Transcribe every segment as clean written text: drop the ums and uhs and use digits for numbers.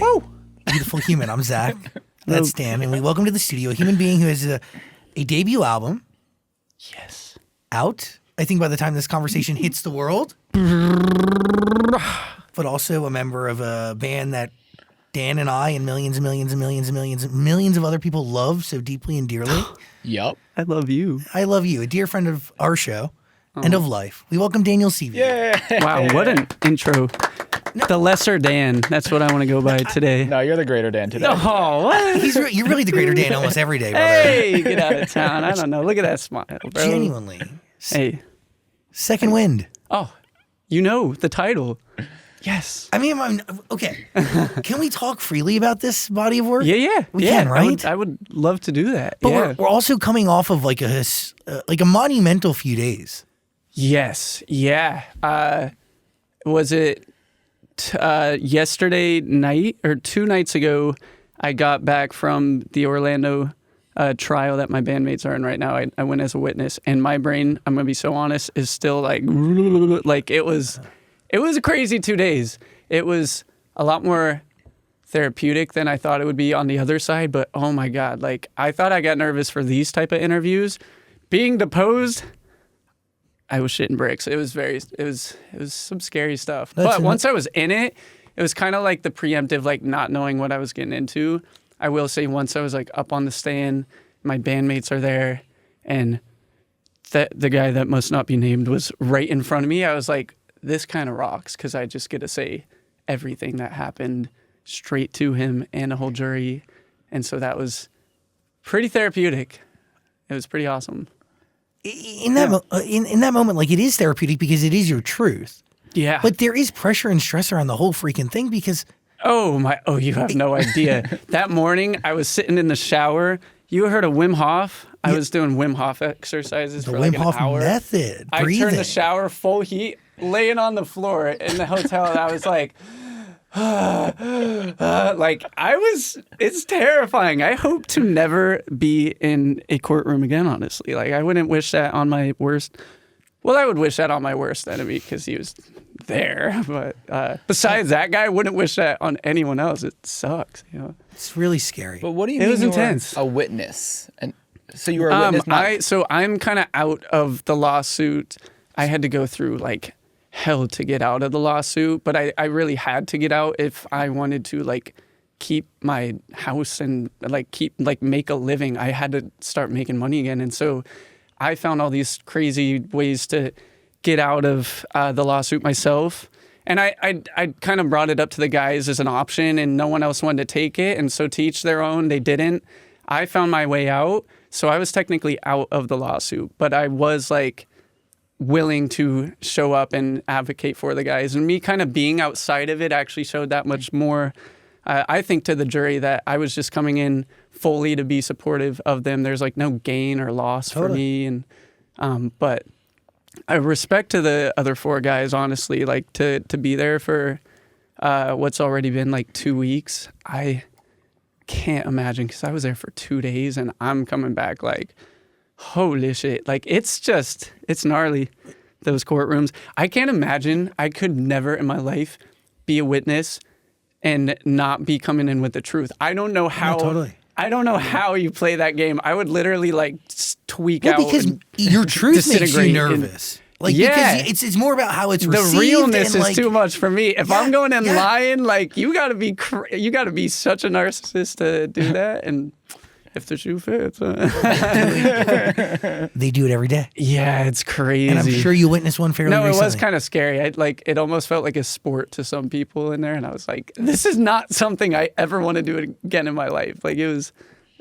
Woo! Beautiful human. I'm Zach. That's Dan, and we welcome to the studio a human being who has a debut album. Yes. Out. I think by the time this conversation hits the world. But also a member of a band that Dan and I and millions and millions and millions and millions and millions of other people love so deeply and dearly. Yep. I love you. I love you, a dear friend of our show and of life. We welcome Daniel Seavey. Yeah. Wow, what an intro. The lesser Dan. That's what I want to go by today. No, you're the greater Dan today. Oh, what? You're really the greater Dan almost every day, brother. Hey, get out of town. I don't know. Look at that smile, bro. Genuinely. Hey. Second Wind. Oh, you know the title. Yes. I mean, okay. Can we talk freely about this body of work? Yeah. We can, right? I would love to do that. But yeah. we're also coming off of like a monumental few days. Yes. Yeah. Was it yesterday night or 2 nights ago? I got back from the Orlando trial that my bandmates are in right now. I went as a witness, and my brain, I'm gonna be so honest, is still like it was a crazy 2 days. It was a lot more therapeutic than I thought it would be on the other side, but oh my God, like I thought I got nervous for these type of interviews. Being deposed, I was shitting bricks. It was some scary stuff. But once I was in it, it was kind of like the preemptive, like not knowing what I was getting into. I will say once I was like up on the stand, my bandmates are there, and the guy that must not be named was right in front of me. I was like, this kind of rocks because I just get to say everything that happened straight to him and a whole jury. And so that was pretty therapeutic. It was pretty awesome. In that moment, like it is therapeutic because it is your truth. Yeah. But there is pressure and stress around the whole freaking thing because... Oh, you have no idea. That morning, I was sitting in the shower. You heard of Wim Hof? I was doing Wim Hof exercises for like an hour. The Wim Hof method. I breathing. turned the shower full heat, laying on the floor in the hotel, and I was like, it's terrifying. I hope to never be in a courtroom again, honestly. Like, I wouldn't wish that on my worst. Well, I would wish that on my worst enemy because he was there. But besides that guy, I wouldn't wish that on anyone else. It sucks. You know? It's really scary. But what do you mean it was you intense. were a witness? And so you were a witness? So I'm kind of out of the lawsuit. I had to go through like hell to get out of the lawsuit, but I really had to get out if I wanted to like keep my house and make a living. I had to start making money again. And so I found all these crazy ways to get out of the lawsuit myself. And I kind of brought it up to the guys as an option, and no one else wanted to take it. And so to each their own, they didn't. I found my way out. So I was technically out of the lawsuit, but I was like willing to show up and advocate for the guys. And me kind of being outside of it actually showed that much more, I think, to the jury that I was just coming in fully to be supportive of them. There's like no gain or loss for me. And but I respect to the other 4 guys, honestly, like to be there for what's already been like 2 weeks. I can't imagine because I was there for 2 days and I'm coming back like, holy shit. Like it's gnarly, those courtrooms. I can't imagine. I could never in my life be a witness and not be coming in with the truth. I don't know how. No, totally. I don't know how you play that game. I would literally like tweak out. Because your truth makes you nervous. Because it's more about how it's received. The realness and is too much for me. If I'm going in lying, like you got to be such a narcissist to do that. And if the shoe fits, they do it every day. Yeah, it's crazy. And I'm sure you witnessed one fairly recently. No, it was kind of scary. It almost felt like a sport to some people in there, and I was like, this is not something I ever want to do again in my life. Like it was,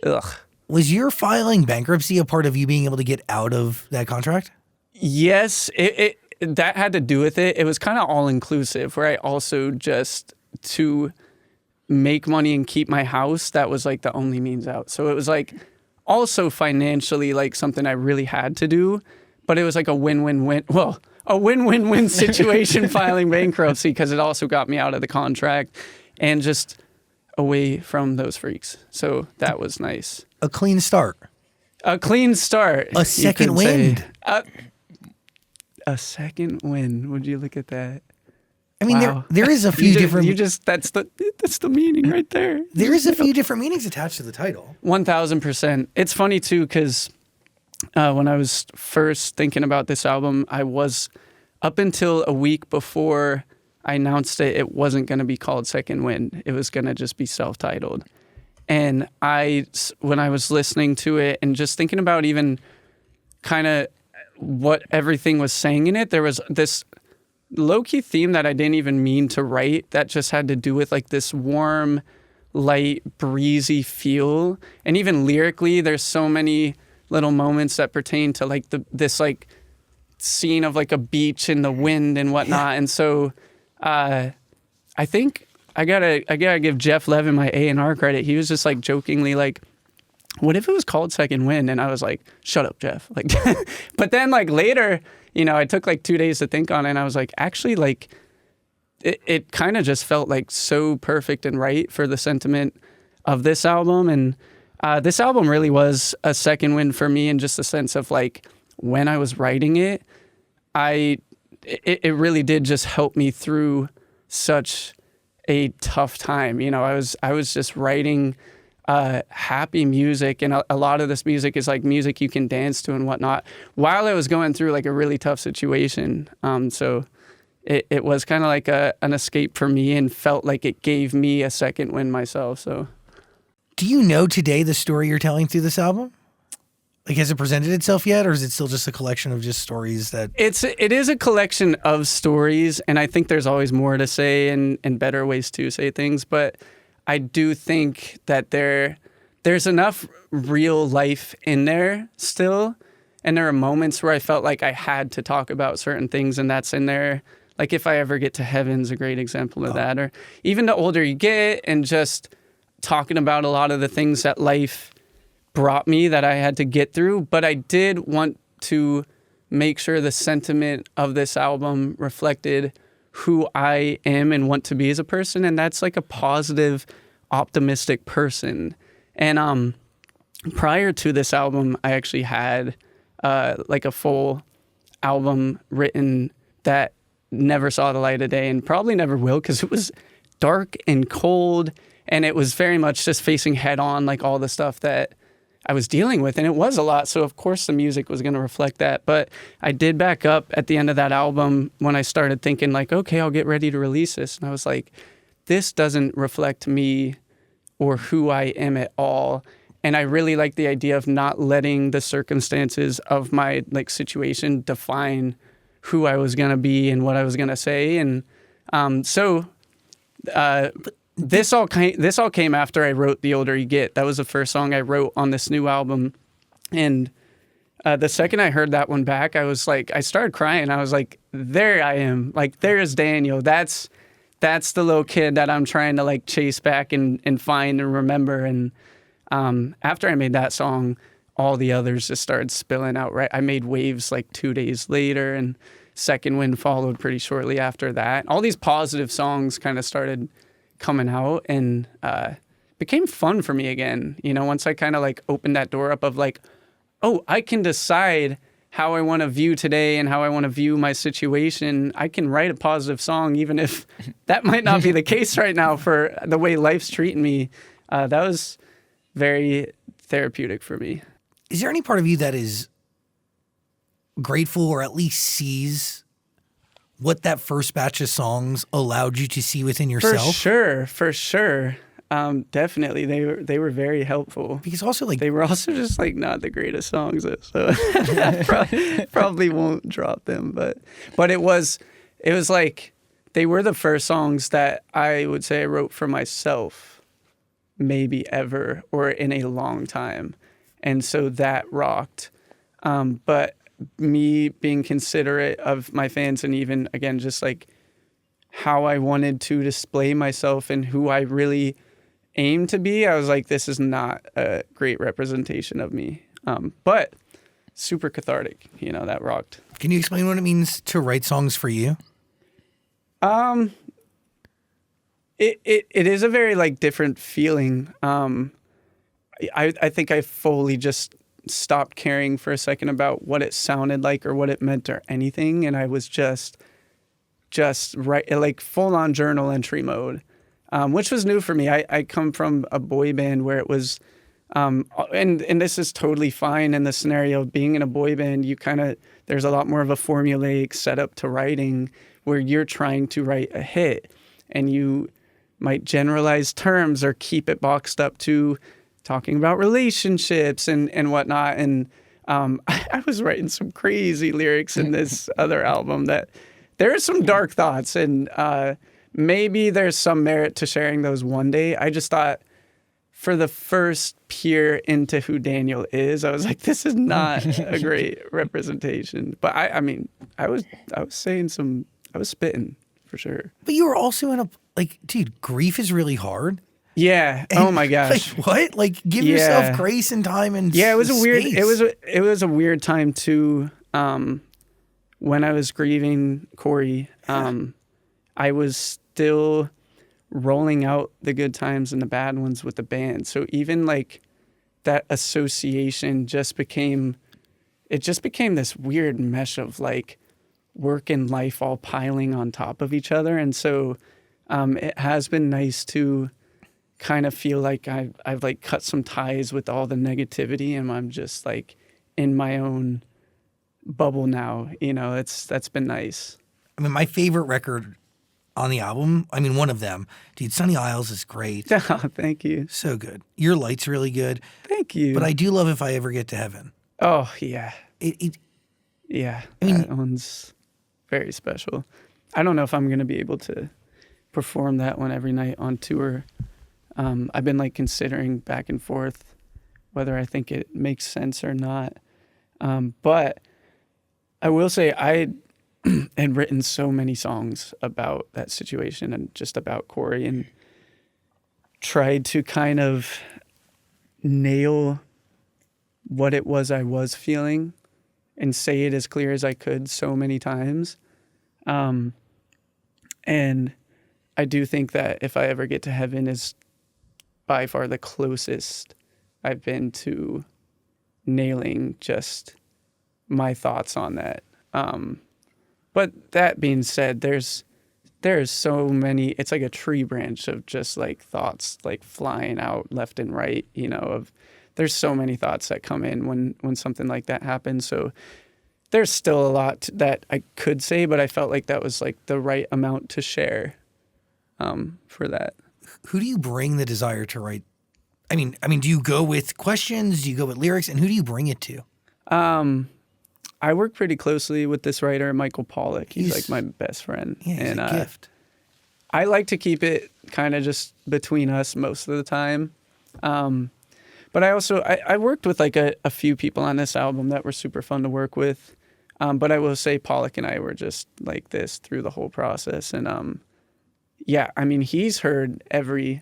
ugh. Was your filing bankruptcy a part of you being able to get out of that contract? Yes, it that had to do with it. It was kind of all inclusive, where I also just to make money and keep my house, that was like the only means out. So it was like also financially like something I really had to do, but it was like a win-win-win. Well, a win-win-win situation filing bankruptcy because it also got me out of the contract and just away from those freaks. So that was nice. A clean start. A clean start. A second wind. A second win. Would you look at that? I mean, Wow. there is a few different. That's the meaning right there. There is a few different meanings attached to the title. 1000%. It's funny too because when I was first thinking about this album, I was up until a week before I announced it. It wasn't going to be called Second Wind. It was going to just be self-titled. And when I was listening to it and just thinking about even kind of what everything was saying in it, there was this low-key theme that I didn't even mean to write that just had to do with like this warm, light, breezy feel. And even lyrically, there's so many little moments that pertain to like this like scene of like a beach and the wind and whatnot. And so I think I gotta give Jeff Levin my A&R credit. He was just like jokingly like, what if it was called Second Wind? And I was like, shut up, Jeff. Like, but then like later, I took like 2 days to think on it, and I was like, actually, like, it kind of just felt like so perfect and right for the sentiment of this album. And this album really was a second wind for me in just the sense of like when I was writing it, it really did just help me through such a tough time. I was just writing happy music, and a lot of this music is like music you can dance to and whatnot while I was going through like a really tough situation. So it was kind of like an escape for me, and felt like it gave me a second wind myself. So do you know today the story you're telling through this album? Like, has it presented itself yet, or is it still just a collection of just stories that... It is a collection of stories, and I think there's always more to say and better ways to say things, but I do think that there's enough real life in there still, and there are moments where I felt like I had to talk about certain things, and that's in there. Like If I Ever Get to Heaven's a great example of that, or even the older you get, and just talking about a lot of the things that life brought me that I had to get through. But I did want to make sure the sentiment of this album reflected who I am and want to be as a person, and that's like a positive, optimistic person. And prior to this album, I actually had like a full album written that never saw the light of day, and probably never will, because it was dark and cold, and it was very much just facing head on like all the stuff that I was dealing with, and it was a lot. So of course the music was going to reflect that. But I did back up at the end of that album when I started thinking like, okay, I'll get ready to release this. And I was like, this doesn't reflect me or who I am at all. And I really like the idea of not letting the circumstances of my like situation define who I was going to be and what I was going to say. And This all came after I wrote The Older You Get. That was the first song I wrote on this new album. And the second I heard that one back, I was like, I started crying. I was like, there I am. Like, there's Daniel. That's the little kid that I'm trying to like chase back and find and remember. And after I made that song, all the others just started spilling out, right? I made Waves like 2 days later, and Second Wind followed pretty shortly after that. All these positive songs kind of started coming out, and became fun for me again. Once I kind of like opened that door up of like, oh, I can decide how I want to view today and how I want to view my situation. I can write a positive song, even if that might not be the case right now for the way life's treating me. That was very therapeutic for me. Is there any part of you that is grateful, or at least sees what that first batch of songs allowed you to see within yourself? For sure. Definitely. They were very helpful. Because also like they were also just like not the greatest songs, so probably won't drop them. But it was like they were the first songs that I would say I wrote for myself, maybe ever, or in a long time. And so that rocked. But me being considerate of my fans, and even again just like how I wanted to display myself and who I really aim to be, I was like, this is not a great representation of me, but super cathartic. That rocked. Can you explain what it means to write songs for you? It is a very like different feeling. I think I fully just stopped caring for a second about what it sounded like or what it meant or anything, and I was just just write like full on journal entry mode, which was new for me. I come from a boy band where it was, and this is totally fine in the scenario of being in a boy band. There's a lot more of a formulaic setup to writing where you're trying to write a hit, and you might generalize terms or keep it boxed up to talking about relationships and whatnot. And I was writing some crazy lyrics in this other album that there are some dark thoughts, and maybe there's some merit to sharing those one day. I just thought for the first peer into who Daniel is, I was like, this is not a great representation. But I mean, I was spitting for sure. But you were also in dude, grief is really hard. Yeah. And, oh my gosh. Like, what? Like, give yourself grace and time and it was space. it was a weird time too. When I was grieving Corey, I was still rolling out the good times and the bad ones with the band. So even like that association just became this weird mesh of like work and life all piling on top of each other. And so it has been nice to kind of feel like I've like cut some ties with all the negativity, and I'm just like in my own bubble now. You know, that's been nice. I mean, my favorite record on the album, I mean, one of them, dude, Sunny Isles is great. Oh, thank you. So good. Your Light's really good. Thank you. But I do love If I Ever Get to Heaven. Oh, yeah. Yeah. I mean, that one's very special. I don't know if I'm going to be able to perform that one every night on tour. I've been like considering back and forth whether I think it makes sense or not. But I will say I had written so many songs about that situation and just about Corey, and tried to kind of nail what it was I was feeling and say it as clear as I could so many times. And I do think that If I Ever Get to Heaven is by far the closest I've been to nailing just my thoughts on that. But that being said, there's so many, it's like a tree branch of just like thoughts like flying out left and right, you know, there's so many thoughts that come in when something like that happens. So there's still a lot that I could say, but I felt like that was like the right amount to share for that. Who do you bring the desire to write? I mean, do you go with questions? Do you go with lyrics? And who do you bring it to? I work pretty closely with this writer, Michael Pollack. He's like my best friend. Yeah, he's a gift. I like to keep it kind of just between us most of the time. But I also, I worked with like a few people on this album that were super fun to work with. But I will say Pollack and I were just like this through the whole process. And yeah, I mean, he's heard every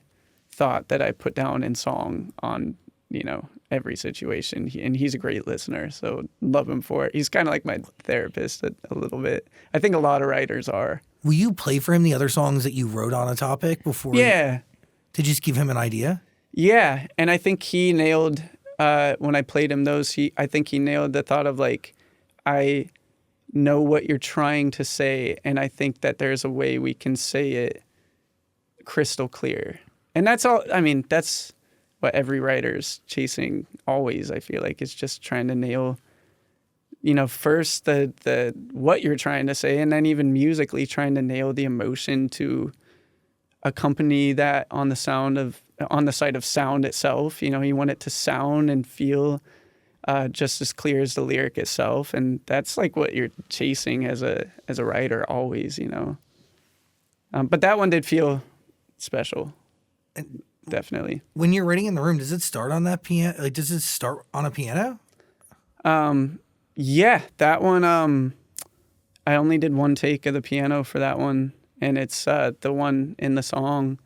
thought that I put down in song on, you know, every situation. And he's a great listener, so love him for it. He's kind of like my therapist a little bit. I think a lot of writers are. Will you play for him the other songs that you wrote on a topic before? Yeah. To just give him an idea? Yeah, and I think he nailed, when I played him those, I think he nailed the thought of like, I know what you're trying to say, and I think that there's a way we can say it crystal clear. And that's all, I mean, that's what every writer's chasing always, I feel like. It's just trying to nail, you know, first the what you're trying to say, and then even musically trying to nail the emotion to accompany that on the side of sound itself. You know, you want it to sound and feel just as clear as the lyric itself, and that's like what you're chasing as a writer always, you know. But that one did feel special, definitely. When you're writing in the room, does it start on that piano? Like, does it start on a piano? Yeah, that one. I only did one take of the piano for that one, and it's the one in the song.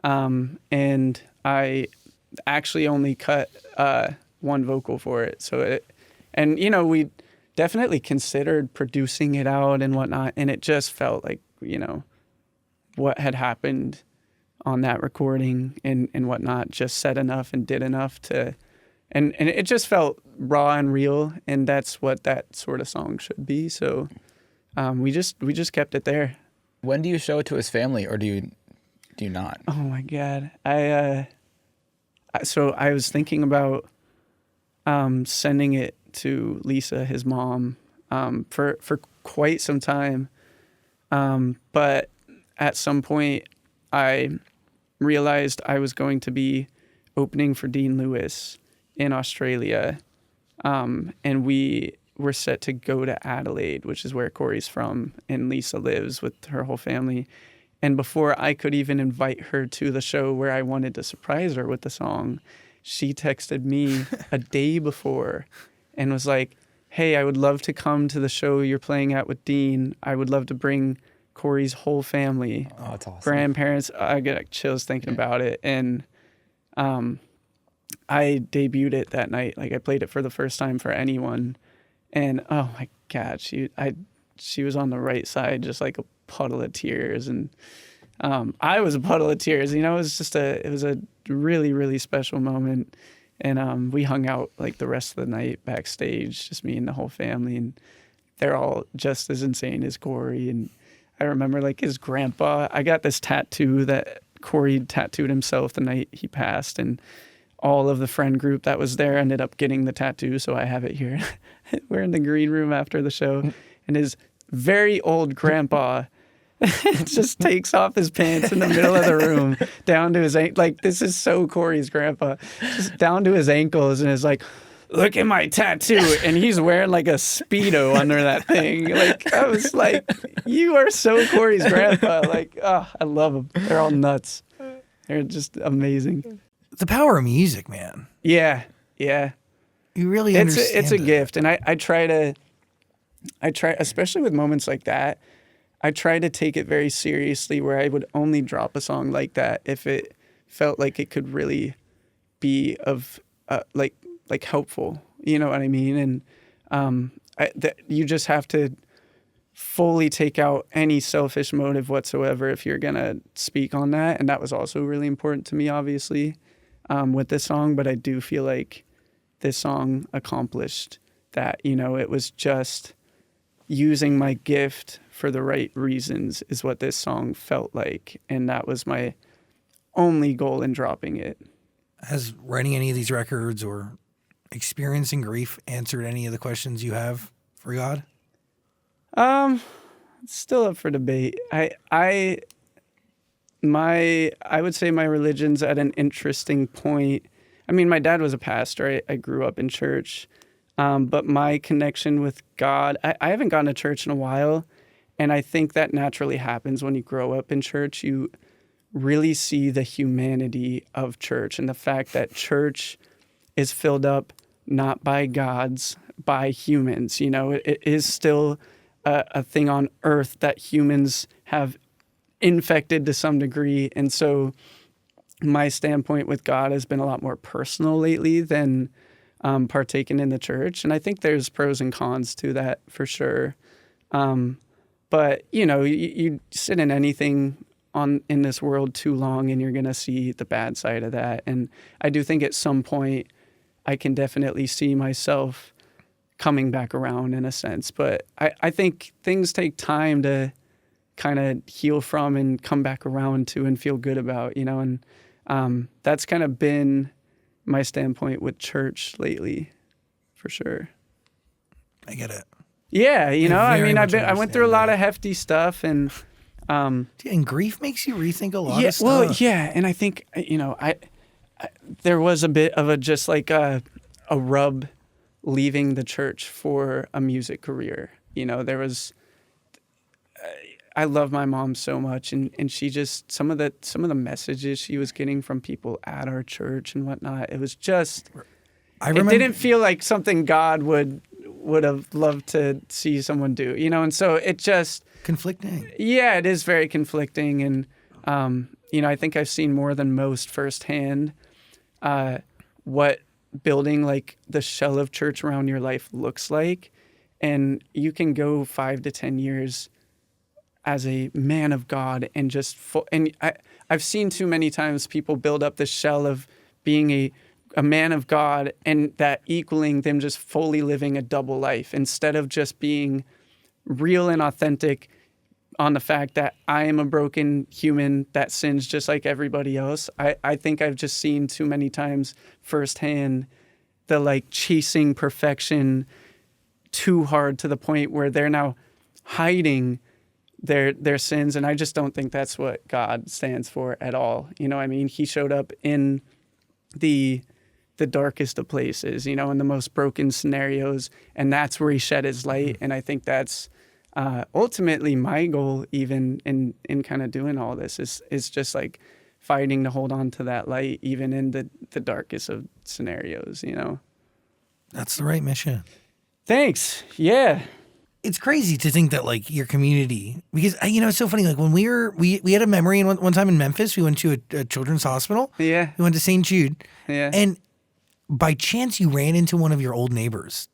And I actually only cut one vocal for it. And you know, we definitely considered producing it out and whatnot, and it just felt like, you know, what had happened on that recording and whatnot just said enough and did enough to, and it just felt raw and real, and that's what that sort of song should be. So we just kept it there. When do you show it to his family, or do you not? Oh my God. So I was thinking about sending it to Lisa, his mom, for quite some time. But at some point I realized I was going to be opening for Dean Lewis in Australia. And we were set to go to Adelaide, which is where Corey's from, and Lisa lives with her whole family. And before I could even invite her to the show where I wanted to surprise her with the song, she texted me a day before and was like, hey, I would love to come to the show you're playing at with Dean. I would love to bring Corey's whole family. Oh, that's awesome. Grandparents. I get chills thinking about it. And I debuted it that night. Like, I played it for the first time for anyone. And oh my God, she was on the right side, just like a puddle of tears. And I was a puddle of tears. It was a really, really special moment. And we hung out like the rest of the night backstage, just me and the whole family. And they're all just as insane as Corey. And I remember like his grandpa, I got this tattoo that Corey tattooed himself the night he passed. And all of the friend group that was there ended up getting the tattoo. So I have it here. We're in the green room after the show. And his very old grandpa just takes off his pants in the middle of the room down to his like, this is so Corey's grandpa, just down to his ankles, and is like, look at my tattoo. And he's wearing like a Speedo under that thing. Like, I was like, you are so Corey's grandpa. Like, oh, I love them. They're all nuts. They're just amazing. The power of music, man. Yeah. You really understand it's a gift. And I try, especially with moments like that, I try to take it very seriously, where I would only drop a song like that if it felt like it could really be of like helpful. You know what I mean? And you just have to fully take out any selfish motive whatsoever if you're going to speak on that. And that was also really important to me, obviously, with this song. But I do feel like this song accomplished that. It was just using my gift for the right reasons is what this song felt like. And that was my only goal in dropping it. Has writing any of these records or experiencing grief answered any of the questions you have for God? It's still up for debate. I would say my religion's at an interesting point. I mean, my dad was a pastor. I grew up in church. But my connection with God, I haven't gone to church in a while. And I think that naturally happens when you grow up in church. You really see the humanity of church and the fact that church is filled up not by gods, by humans. It is still a thing on earth that humans have infected to some degree. And so my standpoint with God has been a lot more personal lately than partaking in the church. And I think there's pros and cons to that for sure. But you sit in anything in this world too long and you're going to see the bad side of that. And I do think at some point I can definitely see myself coming back around in a sense. But I think things take time to kind of heal from and come back around to and feel good about, and that's kind of been my standpoint with church lately, for sure. I get it. Yeah, I went through a lot of hefty stuff, and and grief makes you rethink a lot of stuff. Well, yeah, and I think I there was a bit of a rub leaving the church for a music career. There was. I love my mom so much, and she just some of the messages she was getting from people at our church and whatnot. It was just. It didn't feel like something God would have loved to see someone do, and so it just conflicting. Yeah, it is very conflicting, and I think I've seen more than most firsthand what building like the shell of church around your life looks like, and you can go 5 to 10 years as a man of God and just I've seen too many times people build up the shell of being a man of God, and that equaling them just fully living a double life instead of just being real and authentic, on the fact that I am a broken human that sins just like everybody else. I think I've just seen too many times firsthand the like chasing perfection too hard to the point where they're now hiding their sins. And I just don't think that's what God stands for at all. You know what I mean? He showed up in the darkest of places, you know, in the most broken scenarios. And that's where he shed his light. And I think that's ultimately my goal, even in kind of doing all this, is just like fighting to hold on to that light, even in the darkest of scenarios, you know? That's the right mission. Thanks. Yeah. It's crazy to think that like your community, because you know, it's so funny. Like when we had a memory and one time in Memphis, we went to a children's hospital. Yeah. We went to St. Jude. Yeah. And by chance you ran into one of your old neighbors.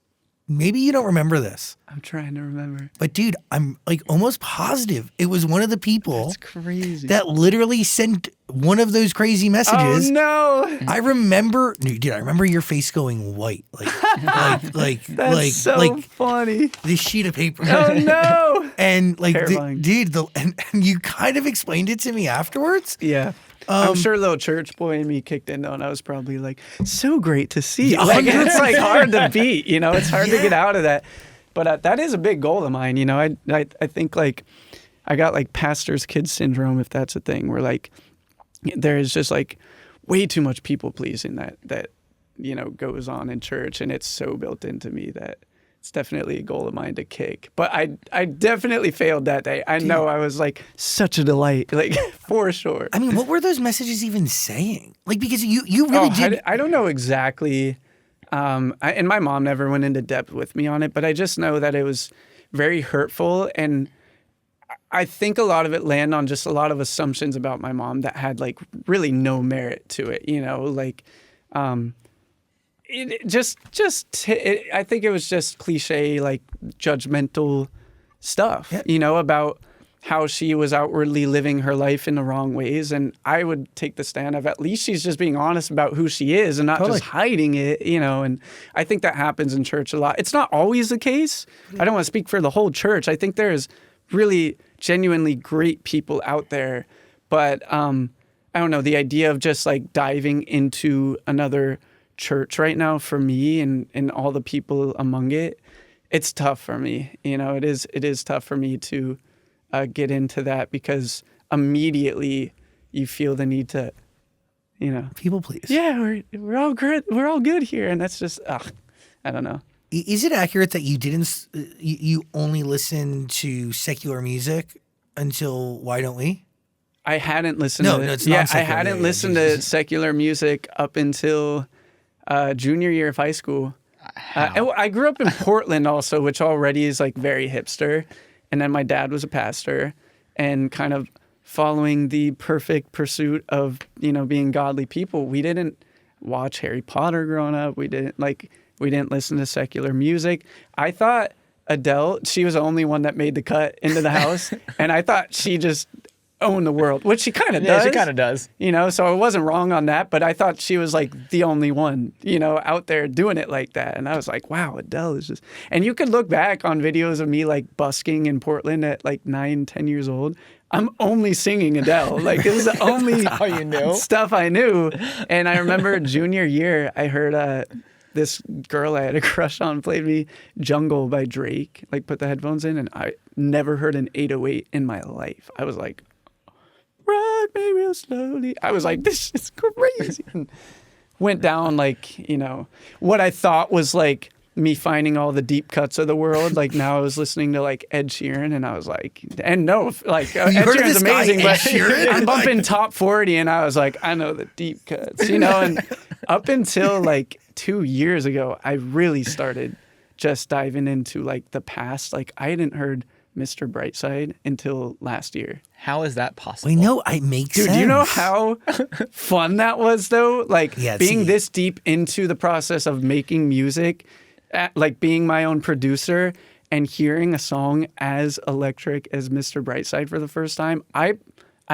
Maybe you don't remember this. I'm trying to remember. But dude, I'm like almost positive it was one of the people That's crazy. that literally sent one of those crazy messages. Oh no. I remember, dude, I remember your face going white. Like That's so funny. this sheet of paper. Oh no. And like, Terrifying. dude, and you kind of explained it to me afterwards. Yeah. I'm sure little church boy in me kicked in though, and I was probably like, so great to see. Yeah, Like, it's like hard to beat, you know, it's hard to Yeah. get out of that. But that is a big goal of mine, you know. I think like I got like pastor's kid syndrome, if that's a thing, where like there is just like way too much people pleasing that you know goes on in church, and it's so built into me that it's definitely a goal of mine to kick. But I definitely failed that day. I know I was like such a delight, like for sure. I mean, what were those messages even saying? Like, because you really did. I don't know exactly. And my mom never went into depth with me on it, but I just know that it was very hurtful. And I think a lot of it landed on just a lot of assumptions about my mom that had like really no merit to it, you know, like, I think it was just cliche, like judgmental stuff, Yeah. you know, about how she was outwardly living her life in the wrong ways. And I would take the stand of at least she's just being honest about who she is and not just hiding it, you know. And I think that happens in church a lot. It's not always the case. I don't want to speak for the whole church. I think there's really genuinely great people out there. But I don't know, the idea of just like diving into another church right now for me and all the people among it, it's tough for me. You know, it is tough for me to get into that because immediately you feel the need to, you know, People please. yeah, we're all good. We're all good here. And that's just, I don't know. Is it accurate that you didn't? You only listened to secular music until Why Don't We? I hadn't listened No, to no, it's yeah, non-secular. I hadn't Yeah, listened to secular music up until junior year of high school. I grew up in Portland also, which already is like very hipster. And then my dad was a pastor, and kind of following the perfect pursuit of, you know, being godly people. We didn't watch Harry Potter growing up. We didn't listen to secular music. I thought Adele, she was the only one that made the cut into the house. And I thought she just owned the world, which she kind of does. Yeah, she kind of does. You know, so I wasn't wrong on that, but I thought she was like the only one, you know, out there doing it like that. And I was like, wow, Adele is just, and you could look back on videos of me like busking in Portland at like 9-10 years old. I'm only singing Adele. Like this is the only That's all you knew? stuff I knew. And I remember junior year, I heard this girl I had a crush on played me Jungle by Drake, like put the headphones in, and I never heard an 808 in my life. I was like, rock me real slowly. I was like, this is crazy. And went down like, you know, what I thought was like me finding all the deep cuts of the world. Like now I was listening to like Ed Sheeran, and I was like, and no, like Ed Sheeran's amazing, but I'm bumping top 40, and I was like, I know the deep cuts, you know. And up until like 2 years ago, I really started just diving into like the past. Like I hadn't heard Mr. Brightside until last year. How is that possible? We know it makes sense. Dude, do you know how fun that was though? Like being this deep into the process of making music, like being my own producer and hearing a song as electric as Mr. Brightside for the first time. I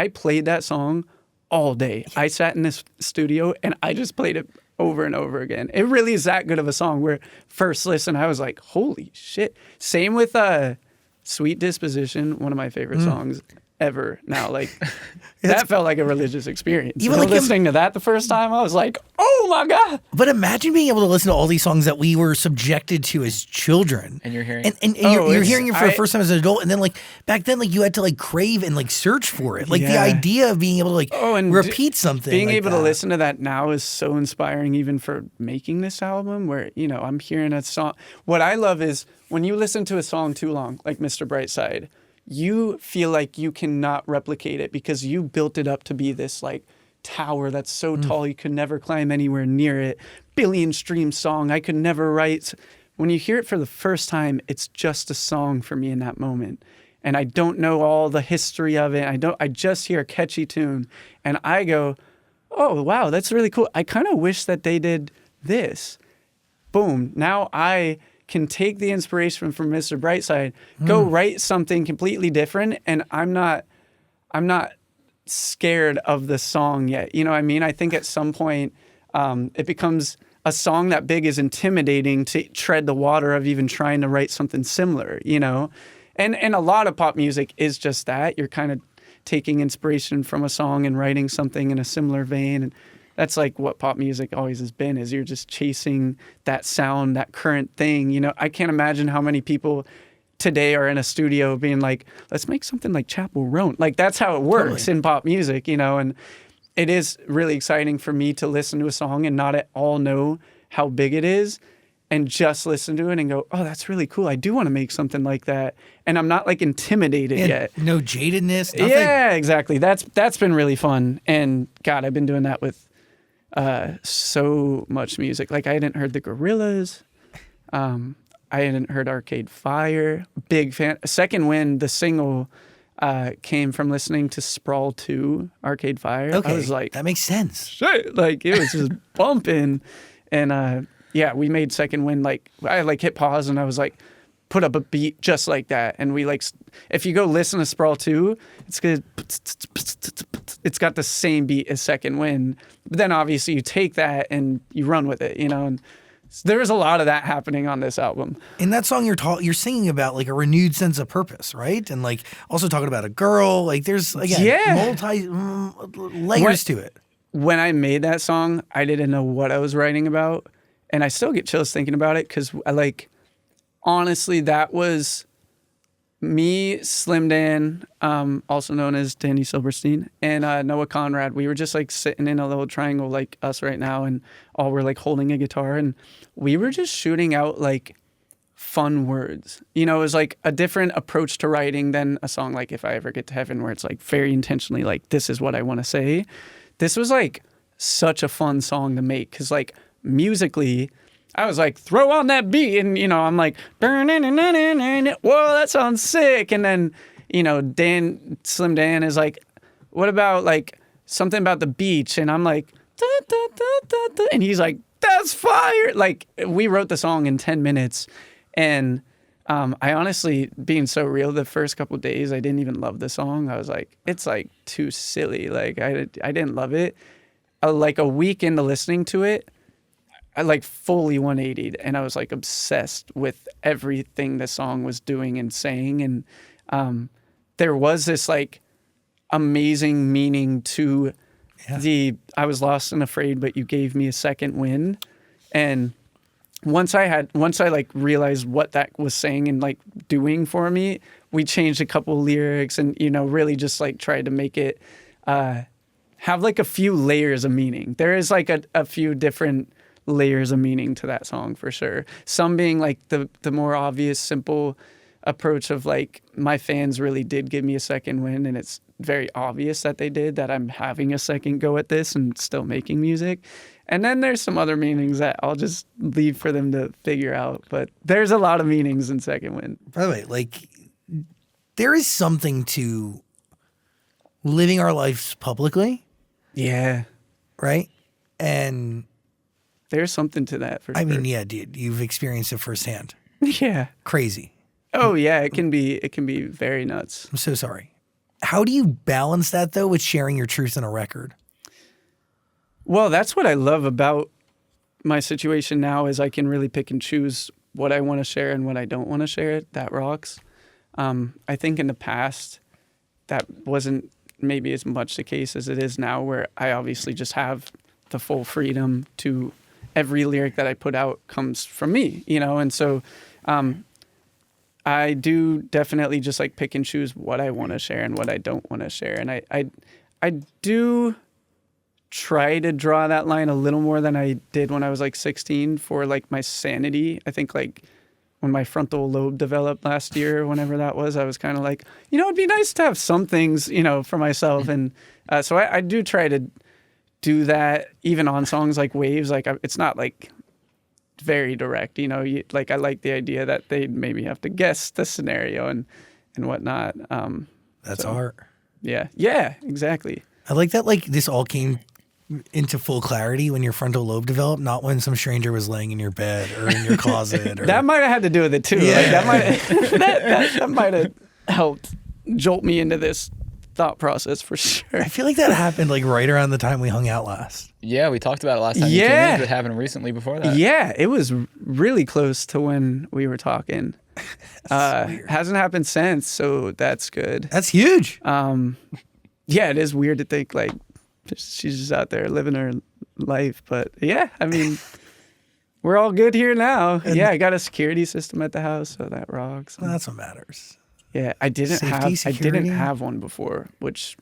played that song all day. I sat in this studio and I just played it over and over again. It really is that good of a song where first listen, I was like, holy shit. Same with Sweet Disposition, one of my favorite songs ever. Now, like, that felt like a religious experience. Even like listening to that the first time, I was like, oh my God. But imagine being able to listen to all these songs that we were subjected to as children. And you're hearing and you're hearing it for the first time as an adult. And then like back then, like you had to like crave and like search for it. Like the idea of being able to like repeat something. Being like able that. to listen to that now is so inspiring, even for making this album, where, you know, I'm hearing a song. What I love is when you listen to a song too long, like Mr. Brightside, you feel like you cannot replicate it because you built it up to be this like tower that's so tall you could never climb anywhere near it. Billion stream song I could never write. When you hear it for the first time, it's just a song for me in that moment. And I don't know all the history of it. I just hear a catchy tune and I go, oh wow, that's really cool. I kind of wish that they did this. Boom. Now I can take the inspiration from Mr. Brightside, go write something completely different, and I'm not scared of the song yet. You know what I mean? I think at some point it becomes a song that big is intimidating to tread the water of even trying to write something similar, you know? And a lot of pop music is just that. You're kind of taking inspiration from a song and writing something in a similar vein. And that's like what pop music always has been, is you're just chasing that sound, that current thing. You know, I can't imagine how many people today are in a studio being like, let's make something like Chappell Roan. Like that's how it works in pop music, you know, and it is really exciting for me to listen to a song and not at all know how big it is and just listen to it and go, oh, that's really cool. I do want to make something like that. And I'm not like intimidated yet. No jadedness. Nothing. Yeah, exactly. That's been really fun. And God, I've been doing that with so much music. Like I hadn't heard the Gorillaz. I hadn't heard Arcade Fire. Big fan. Second Wind, the single, came from listening to Sprawl 2, Arcade Fire. Okay, I was like, that makes sense. Shit. Like it was just bumping. And yeah, we made Second Wind, like I like hit pause and I was like, put up a beat just like that. And we like, if you go listen to Sprawl 2, it's good. It's got the same beat as Second Wind. But then obviously you take that and you run with it, you know, and there was a lot of that happening on this album. In that song, you're singing about like a renewed sense of purpose, right? And like also talking about a girl. Like there's again multi layers to it. When I made that song, I didn't know what I was writing about, and I still get chills thinking about it because I like honestly that was me, Slim Dan, also known as Danny Silverstein, and Noah Conrad. We were just like sitting in a little triangle like us right now, and all we're like holding a guitar, and we were just shooting out like fun words. You know, it was like a different approach to writing than a song like If I Ever Get to Heaven, where it's like very intentionally like, this is what I want to say. This was like such a fun song to make because like musically, I was like, throw on that beat. And, you know, I'm like, whoa, that sounds sick. And then, you know, Slim Dan is like, what about like something about the beach? And I'm like, da, da, da, da, da. And he's like, that's fire. Like we wrote the song in 10 minutes. And I honestly, being so real, the first couple of days, I didn't even love the song. I was like, it's like too silly. Like I didn't love it. Like a week into listening to it, I like fully 180'd and I was like obsessed with everything the song was doing and saying. And there was this like amazing meaning to I was lost and afraid, but you gave me a second wind. And once I like realized what that was saying and like doing for me, we changed a couple lyrics and, you know, really just like tried to make it have like a few layers of meaning. There is like a few different layers of meaning to that song for sure. Some being like the more obvious, simple approach of like, my fans really did give me a second win, and it's very obvious that they did, that I'm having a second go at this and still making music. And then there's some other meanings that I'll just leave for them to figure out. But there's a lot of meanings in Second Wind. By the way, like there is something to living our lives publicly. Yeah. Right? And there's something to that for sure. I mean, yeah, dude, you've experienced it firsthand. Yeah. Crazy. Oh yeah, it can be very nuts. I'm so sorry. How do you balance that though with sharing your truth in a record? Well, that's what I love about my situation now, is I can really pick and choose what I want to share and what I don't want to share. That rocks. I think in the past that wasn't maybe as much the case as it is now, where I obviously just have the full freedom to every lyric that I put out comes from me, you know? And so I do definitely just like pick and choose what I want to share and what I don't want to share. And I do try to draw that line a little more than I did when I was like 16 for like my sanity. I think like when my frontal lobe developed last year, whenever that was, I was kind of like, you know, it'd be nice to have some things, you know, for myself. And so I do try to do that even on songs like Waves. Like it's not like very direct, you know, like I like the idea that they'd maybe have to guess the scenario and whatnot. That's art. Yeah. Yeah, exactly. I like that. Like this all came into full clarity when your frontal lobe developed, not when some stranger was laying in your bed or in your closet. Or... That might have had to do with it too. Yeah. Like that might have helped jolt me into this thought process for sure. I feel like that happened like right around the time we hung out last. Yeah, we talked about it last time you came in. It happened recently before that. Yeah, it was really close to when we were talking. Hasn't happened since, so that's good. That's huge. Yeah, it is weird to think like she's just out there living her life, but yeah, I mean, we're all good here now. And yeah, I got a security system at the house, so that rocks. Well, that's what matters. Yeah, I didn't Security? have one before, which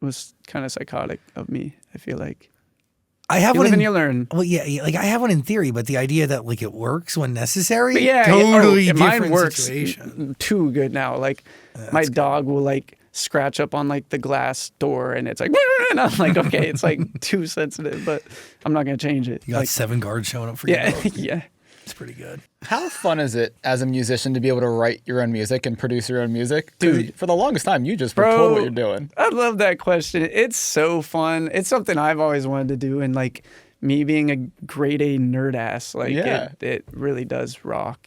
was kind of psychotic of me. I feel like I have you one live and in, you learn. well, yeah, like I have one in theory, but the idea that like it works when necessary, But yeah, totally mine different works situation. too good now. Like my good. dog will like scratch up on like the glass door, and it's like, and I'm like, okay, it's like too sensitive, but I'm not gonna change it. You got Like, 7 guards showing up for you. yeah, yeah. It's pretty good. How fun is it as a musician to be able to write your own music and produce your own music? 'Cause Dude. for the longest time, you just were Bro, told what you're doing. I love that question. It's so fun. It's something I've always wanted to do, and like me being a grade A nerd ass, like Yeah. it really does rock.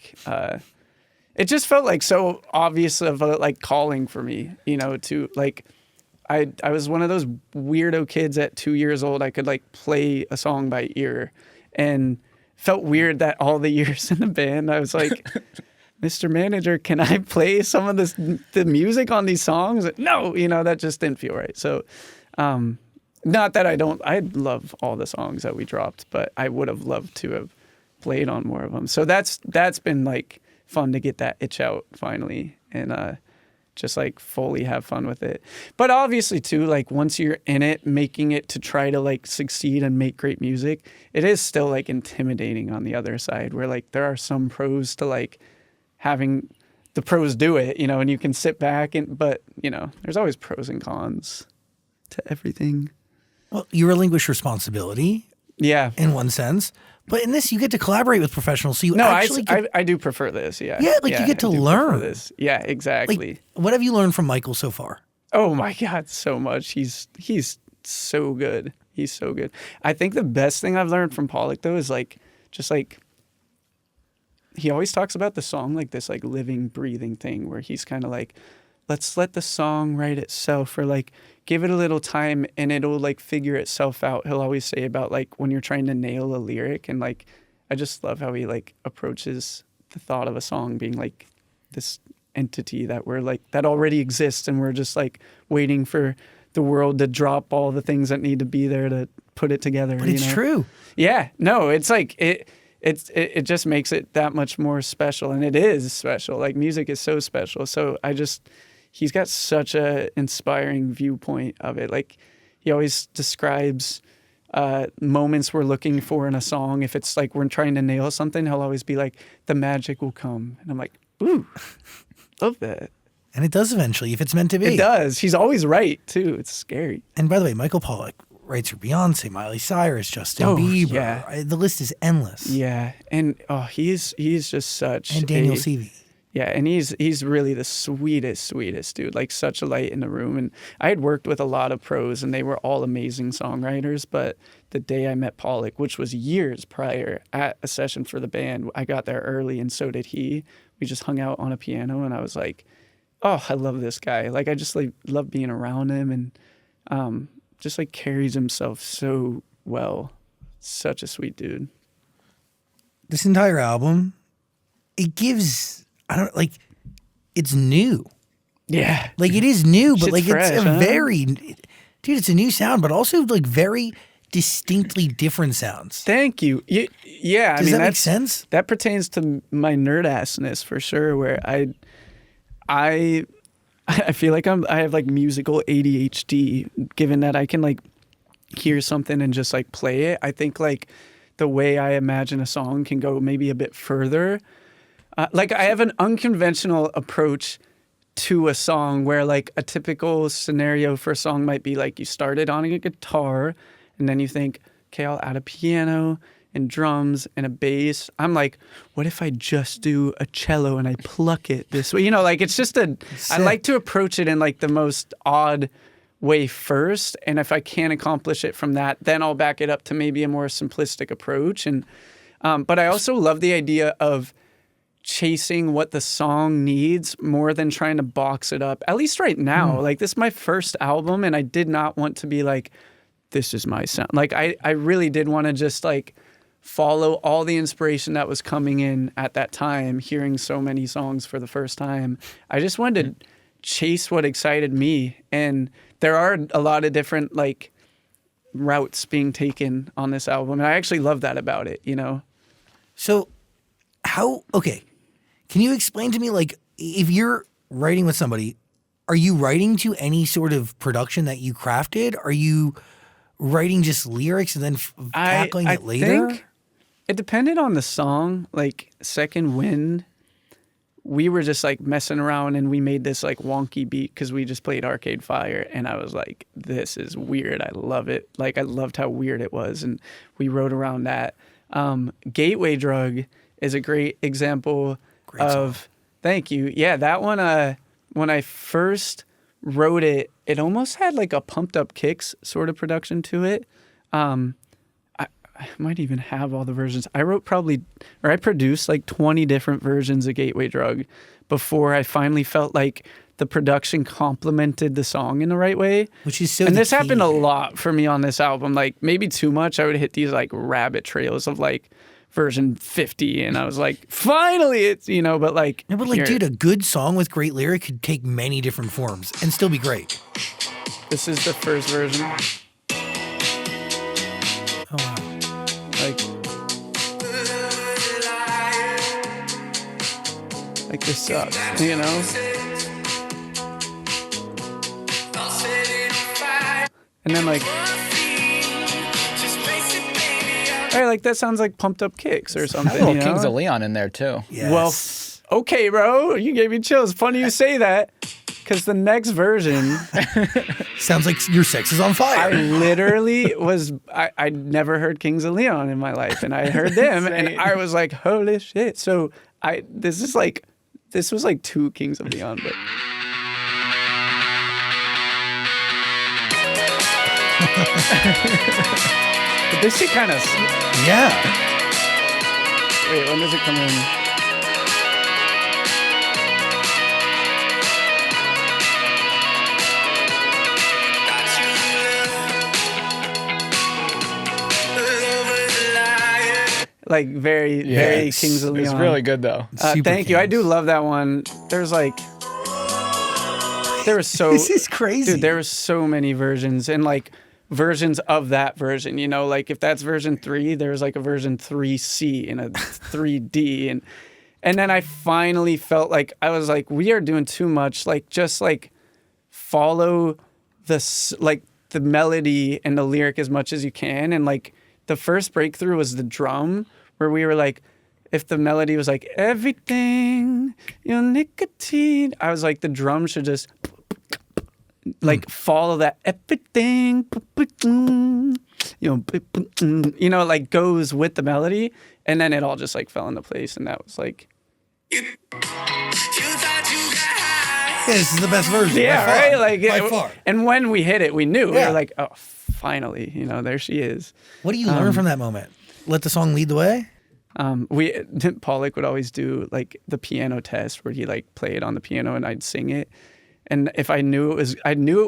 It just felt like so obvious of a like calling for me, you know, to like I was one of those weirdo kids at 2 years old. I could like play a song by ear, and felt weird that all the years in the band I was like, Mr. Manager, can I play some of the music on these songs? No, you know, that just didn't feel right. So not that I love all the songs that we dropped, but I would have loved to have played on more of them. So that's been like fun to get that itch out finally, and just like fully have fun with it. But obviously too, like once you're in it, making it to try to like succeed and make great music, it is still like intimidating on the other side, where like there are some pros to like having the pros do it, you know, and you can sit back but you know, there's always pros and cons to everything. Well, you relinquish responsibility Yeah. in one sense, but in this you get to collaborate with professionals. So you No, actually get, I do prefer this. Yeah. Yeah, like, you get to I do prefer learn. this. Yeah, exactly. like, what have you learned from Michael so far? Oh my God, so much. He's so good. He's so good. I think the best thing I've learned from Pollack though is like just like he always talks about the song like this like living, breathing thing where he's kind of like, let's let the song write itself, or like give it a little time and it'll like figure itself out. He'll always say about like when you're trying to nail a lyric, and like I just love how he like approaches the thought of a song being like this entity that we're like that already exists, and we're just like waiting for the world to drop all the things that need to be there to put it together. But it's true. Yeah, no, it's like it just makes it that much more special, and it is special. Like music is so special. So he's got such a inspiring viewpoint of it. Like he always describes moments we're looking for in a song. If it's like we're trying to nail something, he'll always be like, the magic will come. And I'm like, ooh, love that. And it does eventually, if it's meant to be. It does. He's always right, too. It's scary. And by the way, Michael Pollack writes for Beyonce, Miley Cyrus, Justin Oh, Bieber. yeah. The list is endless. Yeah. And he's just such And Daniel Seavey. Yeah, and he's really the sweetest dude, like such a light in the room. And I had worked with a lot of pros, and they were all amazing songwriters. But the day I met Pollack, which was years prior, at a session for the band, I got there early, and so did he. We just hung out on a piano, and I was like, oh, I love this guy. Like, I just like love being around him, and just like carries himself so well. Such a sweet dude. This entire album, it gives... it's new. Yeah. Like it is new, but Shit's like fresh, it's a huh? very, dude, it's a new sound, but also like very distinctly different sounds. Thank you. Yeah, Does that make sense? That pertains to my nerd assness for sure. Where I feel like I have like musical ADHD, given that I can like hear something and just like play it. I think like the way I imagine a song can go maybe a bit further. Like I have an unconventional approach to a song where like a typical scenario for a song might be like you started on a guitar and then you think, okay, I'll add a piano and drums and a bass. I'm like, what if I just do a cello and I pluck it this way? You know, like it's just I like to approach it in like the most odd way first. And if I can't accomplish it from that, then I'll back it up to maybe a more simplistic approach. And but I also love the idea of chasing what the song needs more than trying to box it up. At least right now, like this is my first album and I did not want to be like, this is my sound. Like I really did want to just like follow all the inspiration that was coming in at that time, hearing so many songs for the first time. I just wanted to chase what excited me. And there are a lot of different like routes being taken on this album. And I actually love that about it, you know? So okay, can you explain to me, like, if you're writing with somebody, are you writing to any sort of production that you crafted? Are you writing just lyrics and then tackling it later? I think it depended on the song. Like Second Wind, we were just like messing around and we made this like wonky beat because we just played Arcade Fire. And I was like, this is weird. I love it. Like I loved how weird it was. And we wrote around that. Gateway Drug is a great example of, thank you. Yeah, that one, when I first wrote it, it almost had like a Pumped Up Kicks sort of production to it. I might even have all the versions. I produced like 20 different versions of Gateway Drug before I finally felt like the production complemented the song in the right way. Which is so And this happened a lot for me on this album. Like maybe too much. I would hit these like rabbit trails of like version 50 and I was like, finally it's, you know, but like, no, but like, dude, a good song with great lyric could take many different forms and still be great. This is the first version. Oh wow. Like this sucks, you know? And then like, hey, like that sounds like Pumped Up Kicks or something. A little you know? Kings of Leon in there too. Yes. Well, okay, bro, you gave me chills. Funny you say that, because the next version sounds like your sex is on fire. I literally I never heard Kings of Leon in my life, and I heard them, and I was like, holy shit! So this was like 2 Kings of Leon, but. But this shit kind of... Yeah. Wait, when does it come in? Like very Kings of Leon. It's really good though. Thank you. I do love that one. There was so... This is crazy. Dude, there were so many versions and like... versions of that version, you know, like if that's version 3, there's like a version 3C and a 3D, and then I finally felt like I was like, we are doing too much, like just like follow this, like the melody and the lyric as much as you can. And like the first breakthrough was the drum, where we were like, if the melody was like everything your nicotine, I was like, the drum should just like follow that everything, you know, like goes with the melody, and then it all just like fell into place, and that was like, yeah, this is the best version. Yeah, by far, right. Like by far. And when we hit it, we knew. Yeah. We were like, oh, finally, you know, there she is. What do you learn from that moment? Let the song lead the way. Pollack would always do like the piano test where he like play it on the piano and I'd sing it. And if I knew it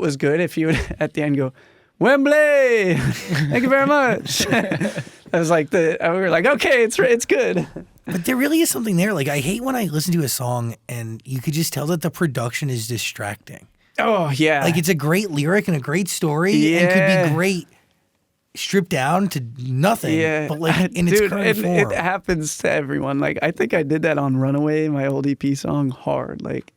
was good, if he would at the end go, Wembley, thank you very much. I was like, we were like, okay, it's good. But there really is something there. Like, I hate when I listen to a song and you could just tell that the production is distracting. Oh, yeah. Like, it's a great lyric and a great story and could be great stripped down to nothing. Yeah. But, like, in its current form. It happens to everyone. Like, I think I did that on Runaway, my old EP song, hard. Like,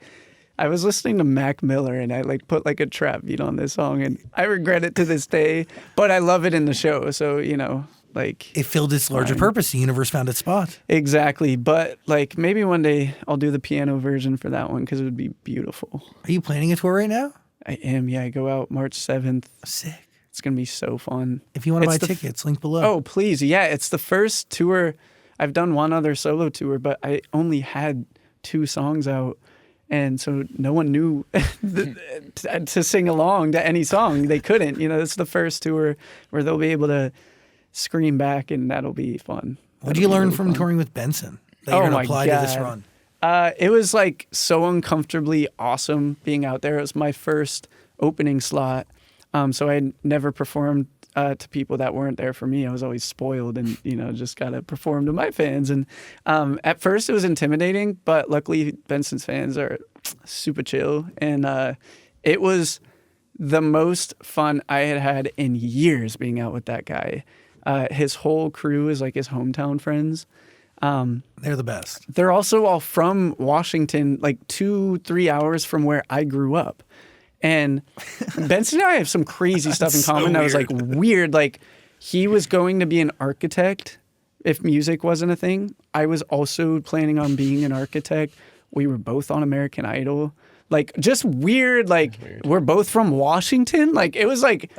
I was listening to Mac Miller and I, like, put, like, a trap beat on this song. And I regret it to this day, but I love it in the show. So, you know. Like, it filled its larger purpose. The universe found its spot. Exactly. But like maybe one day I'll do the piano version for that one because it would be beautiful. Are you planning a tour right now? I am. Yeah. I go out March 7th. Sick. It's going to be so fun. If you want to buy tickets, link below. Oh, please. Yeah. It's the first tour. I've done one other solo tour, but I only had 2 songs out. And so no one knew to sing along to any song. They couldn't. You know, it's the first tour where they'll be able to scream back, and that'll be fun. What did you learn from touring with Benson that you're going to apply to this run? It was like so uncomfortably awesome being out there. It was my first opening slot, so I never performed to people that weren't there for me. I was always spoiled and, you know, just got to perform to my fans. And at first it was intimidating, but luckily Benson's fans are super chill. And it was the most fun I had had in years being out with that guy. His whole crew is like his hometown friends. They're the best. They're also all from Washington, like 2-3 hours from where I grew up. And Benson and I have some crazy stuff in common. That was like weird. Like, he was going to be an architect if music wasn't a thing. I was also planning on being an architect. We were both on American Idol. Like, just weird. Like, we're both from Washington. Like, it was like,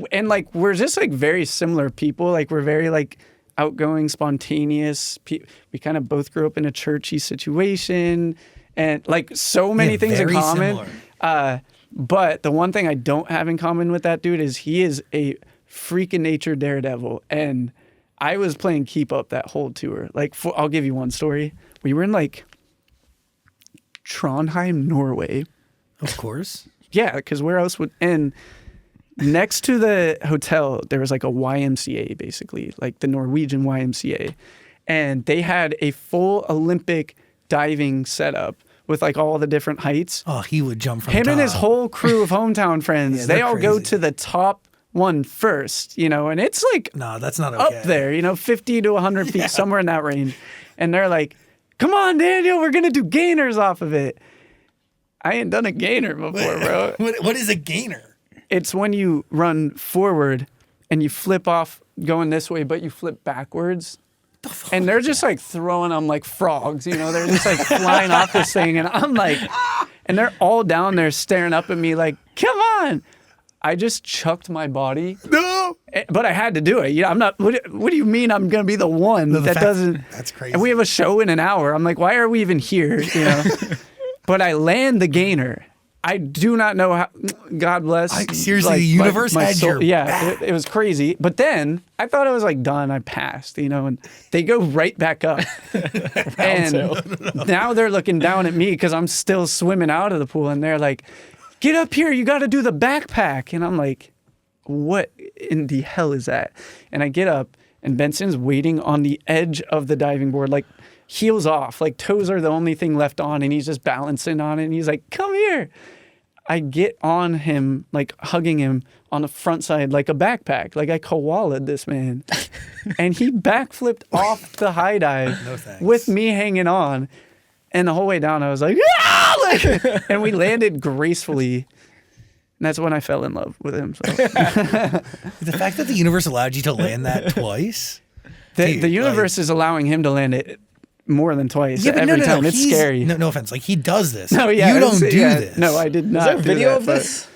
and like, we're just like very similar people. Like, we're very like outgoing, spontaneous. We kind of both grew up in a churchy situation, and like so many things in common. But the one thing I don't have in common with that dude is he is a freaking nature daredevil. And I was playing keep up that whole tour. Like, I'll give you one story. We were in like Trondheim, Norway. Of course. Yeah, because where else would... And next to the hotel, there was like a YMCA, basically, like the Norwegian YMCA. And they had a full Olympic diving setup with like all the different heights. Oh, he would jump from him top. And his whole crew of hometown friends. Yeah, they all crazy. go to the top one first, you know, and it's like no, that's not okay. Up there, you know, 50 to 100 feet, somewhere in that range. And they're like, come on, Daniel, we're going to do gainers off of it. I ain't done a gainer before, bro. What is a gainer? It's when you run forward and you flip off going this way, but you flip backwards. And they're just like throwing them like frogs, you know, they're just like flying off this thing. And I'm like, and they're all down there staring up at me like, come on. I just chucked my body. No. But I had to do it. You know, I'm not, what do you mean I'm going to be the one that doesn't? That's crazy. And we have a show in an hour. I'm like, why are we even here? You know, but I land the gainer. I do not know how, God bless. Seriously, like, the universe my had soul. your Yeah, it was crazy. But then I thought I was like done. I passed, you know, and they go right back up. And now they're looking down at me because I'm still swimming out of the pool. And they're like, get up here. You got to do the backpack. And I'm like, what in the hell is that? And I get up and Benson's waiting on the edge of the diving board, like heels off, like toes are the only thing left on. And he's just balancing on it. And he's like, come here. I get on him, like hugging him on the front side, like a backpack. Like I koala'd this man. And he backflipped off the high dive with me hanging on. And the whole way down, I was like, ah! Like, and we landed gracefully. And that's when I fell in love with him. So. The fact that the universe allowed you to land that twice. The universe is allowing him to land it more than twice every time. It's scary. No offense. Like, he does this. No, yeah, you don't do this. No, I did not. Is there video of this?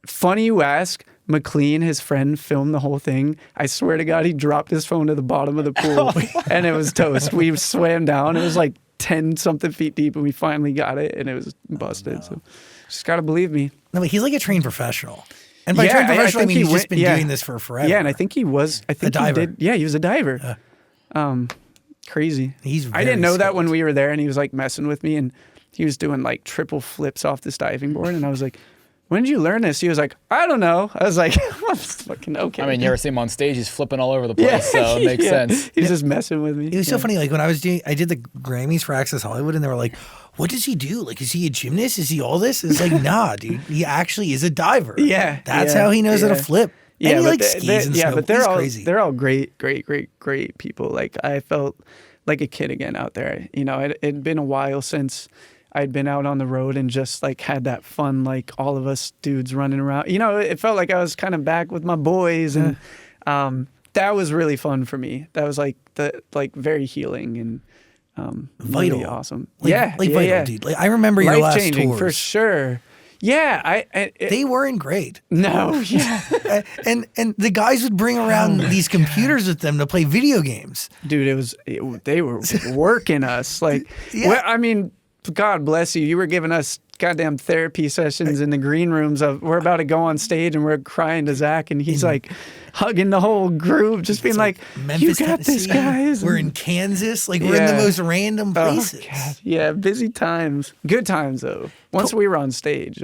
Funny you ask. McLean, his friend, filmed the whole thing. I swear to God, he dropped his phone to the bottom of the pool and it was toast. We swam down. It was like 10 something feet deep and we finally got it and it was busted. So just got to believe me. No, but he's like a trained professional. And by trained professional, I mean he's just been doing this for forever. Yeah, and I think he was. I think a diver. He did. Yeah, he was a diver. Crazy. I didn't know that when we were there, and he was like messing with me, and he was doing like triple flips off this diving board, and I was like, when did you learn this? He was like, I don't know. I was like, fucking okay. I mean, you ever see him on stage? He's flipping all over the place, so it makes sense. He's just messing with me. It was so funny. Like when I did the Grammys for Access Hollywood, and they were like, "What does he do? Like, is he a gymnast? Is he all this?" It's like, nah, dude. He actually is a diver. Yeah, that's how he knows how to flip. Yeah, and he but like skis and snow. but He's crazy. they're all great people. Like I felt like a kid again out there. You know, it'd been a while since I'd been out on the road and just like had that fun, like all of us dudes running around. You know, it felt like I was kind of back with my boys, and that was really fun for me. That was like very healing and vital, really awesome. Vital, dude. Like I remember your last life-changing tours for sure. Yeah, they weren't great. No, yeah. and the guys would bring around these computers with them to play video games. Dude, they were working us. Like, I mean, God bless you. You were giving us goddamn therapy sessions in the green rooms of we're about to go on stage and we're crying to Zach, and he's like hugging the whole group, just being like Memphis, you got this, guys. We're in Kansas. Like we're in the most random places. Oh, God. Yeah, busy times. Good times though. Once we were on stage.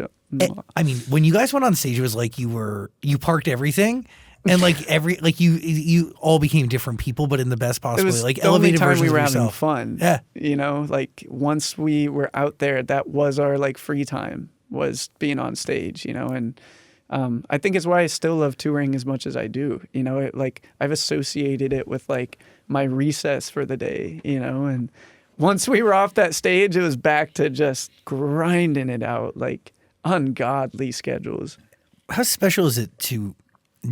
I mean, when you guys went on stage, it was like you parked everything. And like you all became different people, but in the best possible way. Like elevated versions we were of having yourself. fun. Yeah, you know, like once we were out there, that was our like free time, was being on stage. You know, and I think it's why I still love touring as much as I do. You know, I've associated it with like my recess for the day. You know, and once we were off that stage, it was back to just grinding it out, like ungodly schedules. How special is it to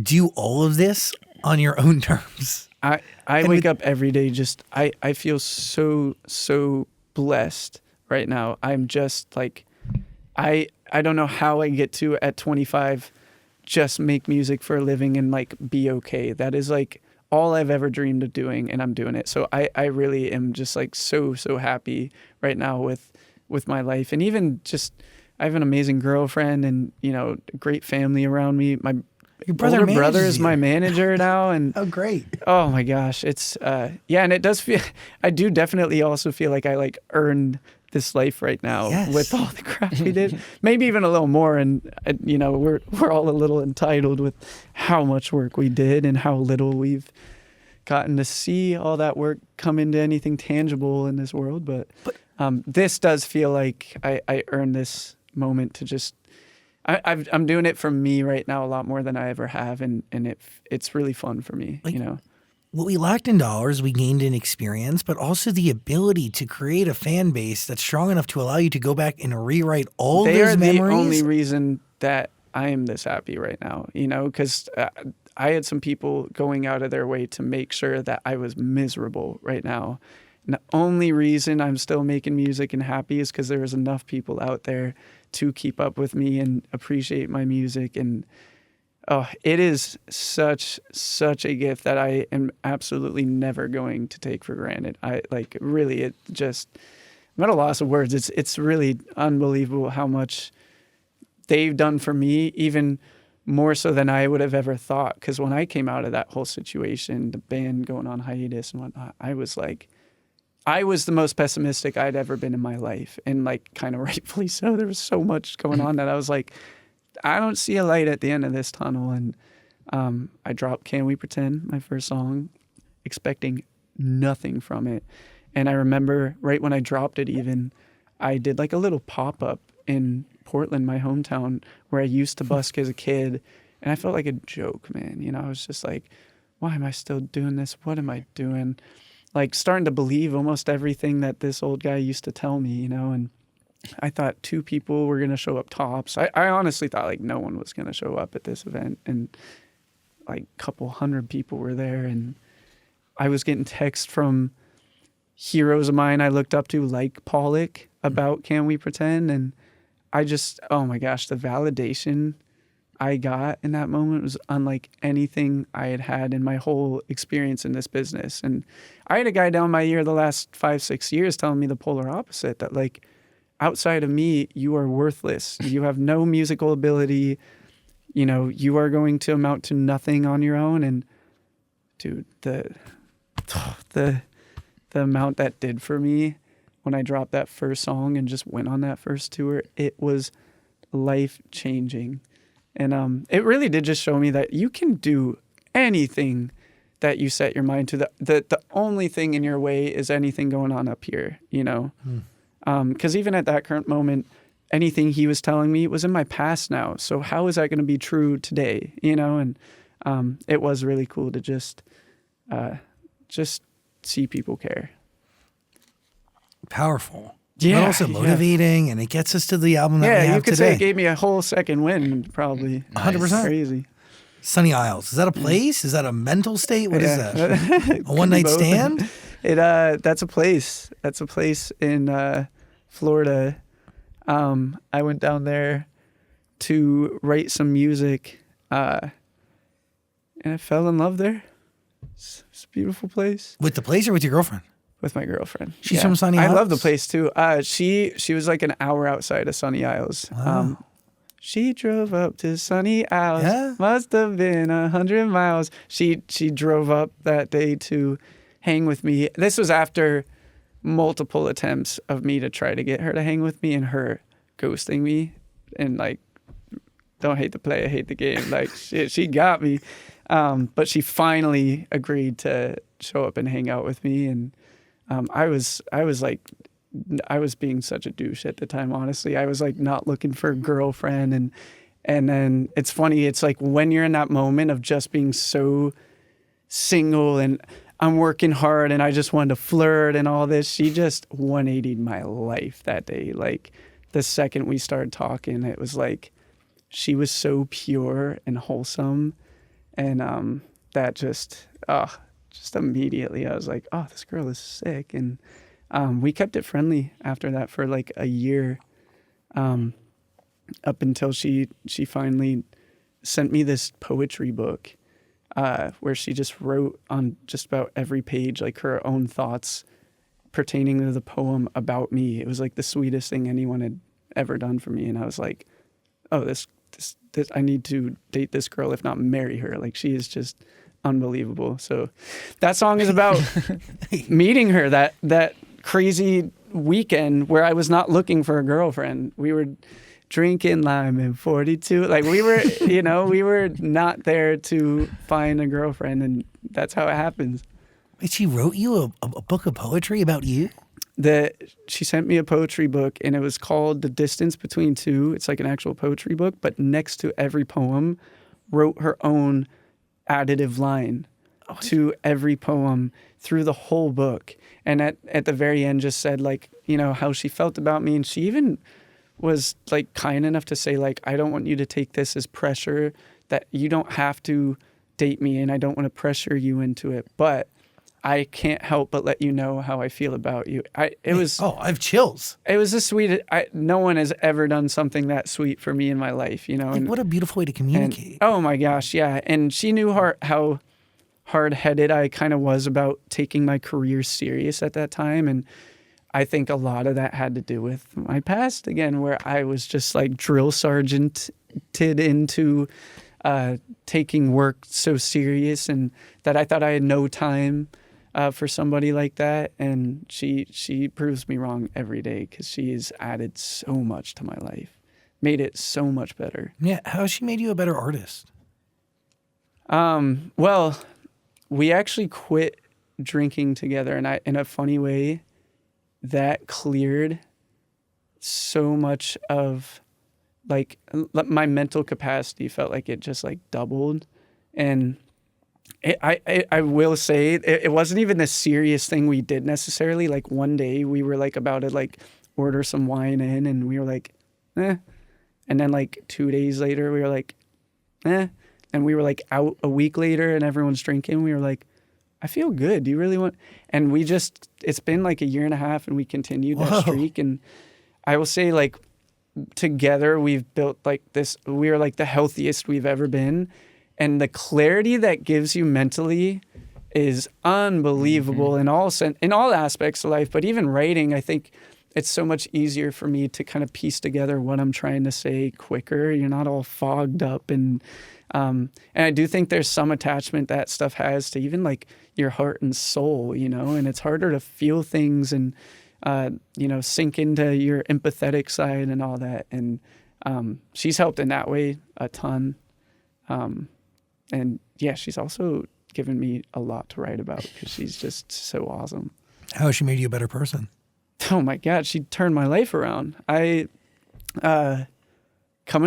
do all of this on your own terms? I wake up every day just I feel so blessed right now. I'm just like I don't know how I get to at 25 just make music for a living and like be okay. That is like all I've ever dreamed of doing, and I'm doing it. So I really am just like so happy right now with my life. And even just I have an amazing girlfriend and, you know, great family around me. My Your brother is my manager now, and oh great! Oh my gosh, it's and it does feel. I do definitely also feel like I like earned this life right now with all the crap we did. Maybe even a little more, and you know we're all a little entitled with how much work we did and how little we've gotten to see all that work come into anything tangible in this world. But this does feel like I earned this moment to just. I'm doing it for me right now a lot more than I ever have, and it's really fun for me, you know. What we lacked in dollars, we gained in experience, but also the ability to create a fan base that's strong enough to allow you to go back and rewrite all those memories. They are the only reason that I am this happy right now, you know, because I had some people going out of their way to make sure that I was miserable right now. And the only reason I'm still making music and happy is because there is enough people out there to keep up with me and appreciate my music. And it is such a gift that I am absolutely never going to take for granted. I'm at a loss of words. It's really unbelievable how much they've done for me, even more so than I would have ever thought. Because when I came out of that whole situation, the band going on hiatus and whatnot, I was the most pessimistic I'd ever been in my life, and like kind of rightfully so. There was so much going on that I was like, I don't see a light at the end of this tunnel. And I dropped Can We Pretend, my first song, expecting nothing from it. And I remember right when I dropped it even, I did like a little pop-up in Portland, my hometown, where I used to busk as a kid. And I felt like a joke, man. You know, I was just like, why am I still doing this? What am I doing? Like starting to believe almost everything that this old guy used to tell me, you know. And I thought 2 people were going to show up tops. I honestly thought like no one was going to show up at this event, and like a couple hundred people were there. And I was getting texts from heroes of mine I looked up to, like Pollack, about Can We Pretend. And I just, oh my gosh, the validation I got in that moment was unlike anything I had had in my whole experience in this business. And I had a guy down my ear the last 5-6 years telling me the polar opposite, that like, outside of me, you are worthless. You have no musical ability. You know, you are going to amount to nothing on your own. And dude, the amount that did for me when I dropped that first song and just went on that first tour, it was life changing. And it really did just show me that you can do anything that you set your mind to. The only thing in your way is anything going on up here, you know? Because even at that current moment, anything he was telling me was in my past now. So how is that going to be true today, you know? And it was really cool to just see people care. Powerful. Yeah, But also motivating, and it gets us to the album that we Yeah, have you could today. say it gave me a whole second win, probably. 100%. Crazy. Sunny Isles. Is that a place? Is that a mental state? What is Yeah. that? A one-night both. stand? That's a place. That's a place in Florida. I went down there to write some music, and I fell in love there. It's a beautiful place. With the place or with your girlfriend? With my girlfriend. She's from Sunny I Isles? love the place too. She was like an hour outside of Sunny Isles. Wow. She drove up to Sunny Isles. Yeah? Must have been 100 miles. She drove up that day to hang with me. This was after multiple attempts of me to try to get her to hang with me and her ghosting me. And like, don't hate the play, I hate the game. Like she got me. But she finally agreed to show up and hang out with me. And I was being such a douche at the time, honestly. I was like not looking for a girlfriend. And then it's funny, it's like when you're in that moment of just being so single and I'm working hard and I just wanted to flirt and all this, she just 180'd my life that day. Like the second we started talking, it was like she was so pure and wholesome. And that just immediately I was like, oh, this girl is sick. And we kept it friendly after that for like a year, up until she finally sent me this poetry book where she just wrote on just about every page like her own thoughts pertaining to the poem about me. It was like the sweetest thing anyone had ever done for me. And I was like, oh, this I need to date this girl, if not marry her. Like she is just unbelievable. So that song is about meeting her that crazy weekend where I was not looking for a girlfriend. We were drinking lime in 42. Like we were, we were not there to find a girlfriend, and that's how it happens. Wait, she wrote you a book of poetry about you? She sent me a poetry book, and it was called The Distance Between Two. It's like an actual poetry book, but next to every poem wrote her own additive line to every poem through the whole book. And at the very end just said like, how she felt about me. And she even was like kind enough to say like, I don't want you to take this as pressure, that you don't have to date me and I don't want to pressure you into it, but I can't help but let you know how I feel about you. I have chills. It was the sweetest. No one has ever done something that sweet for me in my life, And what a beautiful way to communicate. Oh my gosh, yeah. And she knew how hard-headed I kind of was about taking my career serious at that time. And I think a lot of that had to do with my past, again, where I was just like drill sergeanted into taking work so serious, and that I thought I had no time for somebody like that. And she proves me wrong every day, because she has added so much to my life, made it so much better. Yeah, how has she made you a better artist? Well, we actually quit drinking together, and in a funny way, that cleared so much of like my mental capacity. Felt like it just like doubled. And I will say it wasn't even a serious thing we did necessarily. Like one day we were like about to like order some wine in, and we were like, eh. And then like 2 days later we were like, eh. And we were like out a week later and everyone's drinking. We were like, I feel good. Do you really want? And it's been like a year and a half, and we continued that streak. And I will say like together we've built like this, we are like the healthiest we've ever been. And the clarity that gives you mentally is unbelievable in all aspects of life. But even writing, I think it's so much easier for me to kind of piece together what I'm trying to say quicker. You're not all fogged up. And I do think there's some attachment that stuff has to even like your heart and soul, and it's harder to feel things and, sink into your empathetic side and all that. And she's helped in that way a ton. And yeah, she's also given me a lot to write about because she's just so awesome. How has she made you a better person? Oh my God, she turned my life around. Coming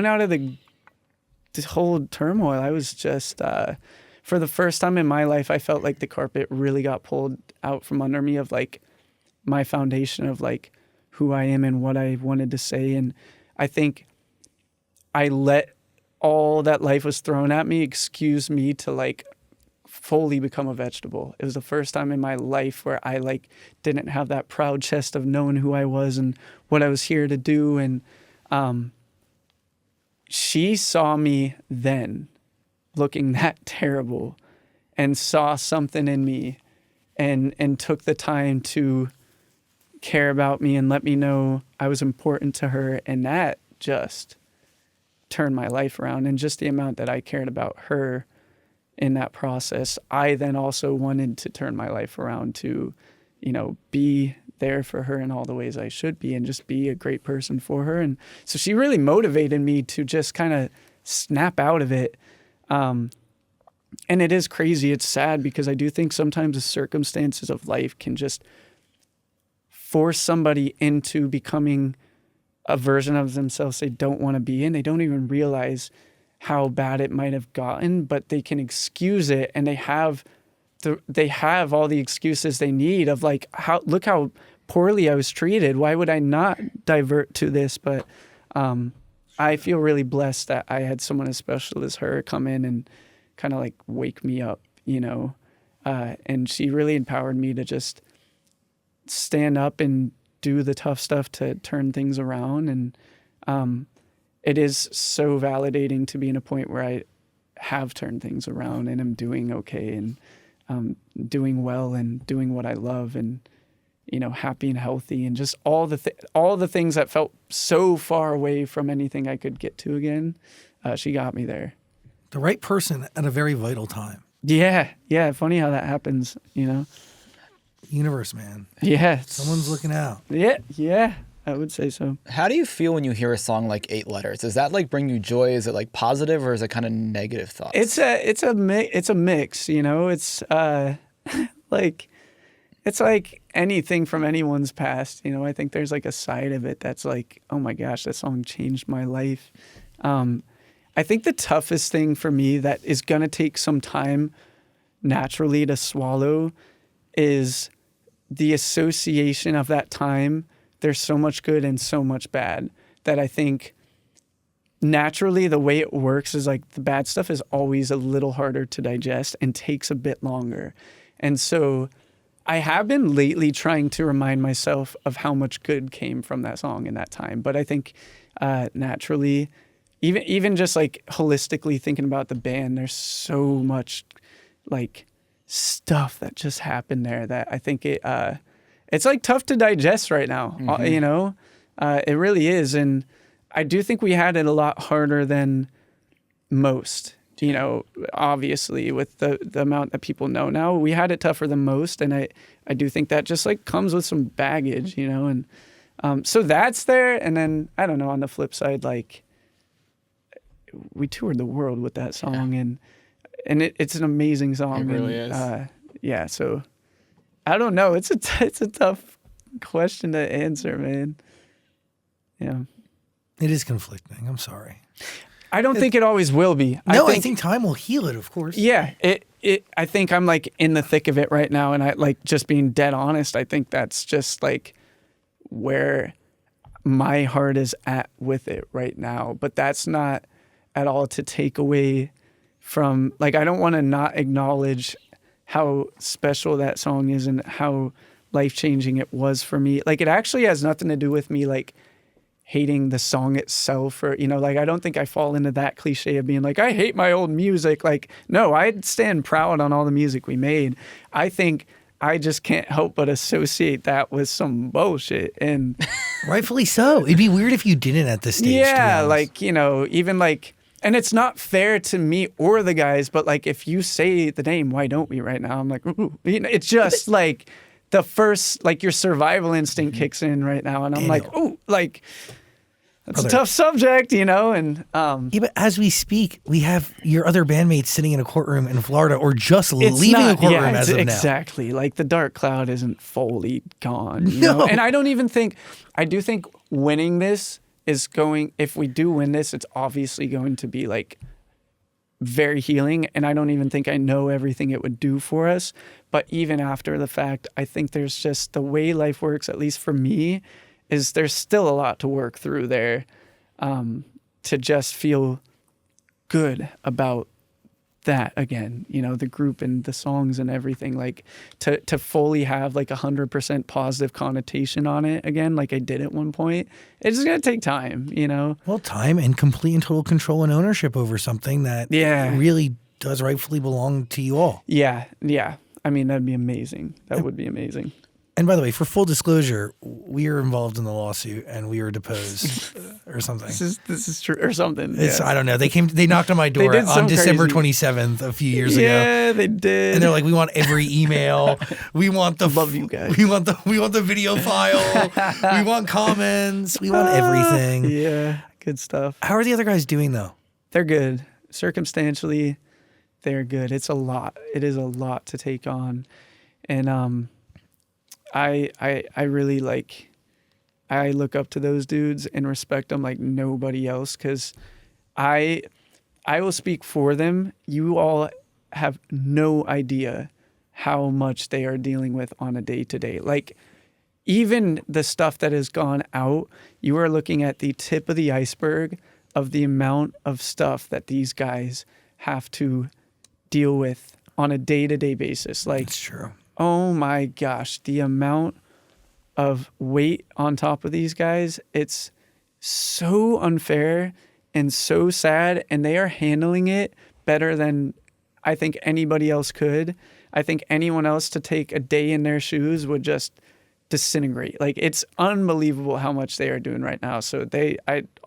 out of this whole turmoil, I was just, for the first time in my life, I felt like the carpet really got pulled out from under me of like my foundation of like who I am and what I wanted to say. And I think I let all that life was thrown at me excuse me to like fully become a vegetable. It was the first time in my life where I like didn't have that proud chest of knowing who I was and what I was here to do. And she saw me then looking that terrible and saw something in me and took the time to care about me and let me know I was important to her. And that just turned my life around. And just the amount that I cared about her in that process, I then also wanted to turn my life around to, you know, be there for her in all the ways I should be and just be a great person for her. And so she really motivated me to just kind of snap out of it. And it is crazy. It's sad because I do think sometimes the circumstances of life can just force somebody into becoming a version of themselves they don't want to be in. They don't even realize how bad it might have gotten, but they can excuse it, and they have all the excuses they need of like, look how poorly I was treated. Why would I not divert to this? But I feel really blessed that I had someone as special as her come in and kind of like wake me up, you know, and she really empowered me to just stand up and do the tough stuff to turn things around. And it is so validating to be in a point where I have turned things around and I'm doing okay and doing well and doing what I love and, you know, happy and healthy and just all the things that felt so far away from anything I could get to again. She got me there. The right person at a very vital time. Yeah. Yeah. Funny how that happens, you know? Universe, man. Yeah. Someone's looking out. Yeah. Yeah. I would say so. How do you feel when you hear a song like 8 Letters? Does that like bring you joy? Is it like positive or is it kind of negative thoughts? It's a mix, you know. It's like anything from anyone's past, you know. I think there's like a side of it that's like, oh my gosh, that song changed my life. I think the toughest thing for me that is gonna take some time naturally to swallow is the association of that time. There's so much good and so much bad that I think naturally the way it works is like the bad stuff is always a little harder to digest and takes a bit longer. And so I have been lately trying to remind myself of how much good came from that song in that time. But I think naturally, even just like holistically thinking about the band, there's so much like stuff that just happened there that I think it's like tough to digest right now, you know? It really is. And I do think we had it a lot harder than most, you know, obviously with the amount that people know now, we had it tougher than most. And I do think that just like comes with some baggage, you know? And so that's there. And then, I don't know, on the flip side, like we toured the world with that song and it's an amazing song. It really is. Yeah. So I don't know. It's a tough question to answer, man. Yeah. It is conflicting. I'm sorry. I don't think it always will be. I think time will heal it, of course. Yeah. I think I'm like in the thick of it right now. And I like just being dead honest. I think that's just like where my heart is at with it right now. But that's not at all to take away from, like, I don't want to not acknowledge how special that song is and how life-changing it was for me. Like, it actually has nothing to do with me, like, hating the song itself or, you know, like, I don't think I fall into that cliche of being like, I hate my old music. Like, no, I stand proud on all the music we made. I think I just can't help but associate that with some bullshit. And rightfully so. It'd be weird if you didn't at this stage. Yeah, like, you know, even like, and it's not fair to me or the guys, but like if you say the name, why don't we right now? I'm like, ooh. You know, it's just like the first, like your survival instinct kicks in right now. And I'm like, ooh, like, It's a tough subject, you know, and Yeah, but as we speak, we have your other bandmates sitting in a courtroom in Florida or just leaving a courtroom as of now. Exactly. Like the dark cloud isn't fully gone. You know? And I do think winning this is going, if we do win this, it's obviously going to be like very healing. And I don't even think I know everything it would do for us. But even after the fact, I think there's just the way life works, at least for me, is there's still a lot to work through there to just feel good about that again, you know, the group and the songs and everything, like to fully have like 100% positive connotation on it again, like I did at one point. It's just going to take time, you know? Well, time and complete and total control and ownership over something that really does rightfully belong to you all. Yeah. Yeah. I mean, that'd be amazing. That would be amazing. And by the way, for full disclosure, we are involved in the lawsuit and we were deposed or something. This is true or something. I don't know. They knocked on my door on December 27th a few years ago. Yeah, they did. And they're like, we want every email. We want the love you guys. We want the video file. We want comments. We want everything. Yeah, good stuff. How are the other guys doing though? They're good. Circumstantially, they're good. It's a lot. It is a lot to take on. And I really like, I look up to those dudes and respect them like nobody else, because I will speak for them. You all have no idea how much they are dealing with on a day-to-day. Like, even the stuff that has gone out, you are looking at the tip of the iceberg of the amount of stuff that these guys have to deal with on a day-to-day basis. Like, that's true. Oh my gosh, the amount of weight on top of these guys, it's so unfair and so sad, and they are handling it better than I think anybody else could. I think anyone else to take a day in their shoes would just disintegrate. Like, it's unbelievable how much they are doing right now. So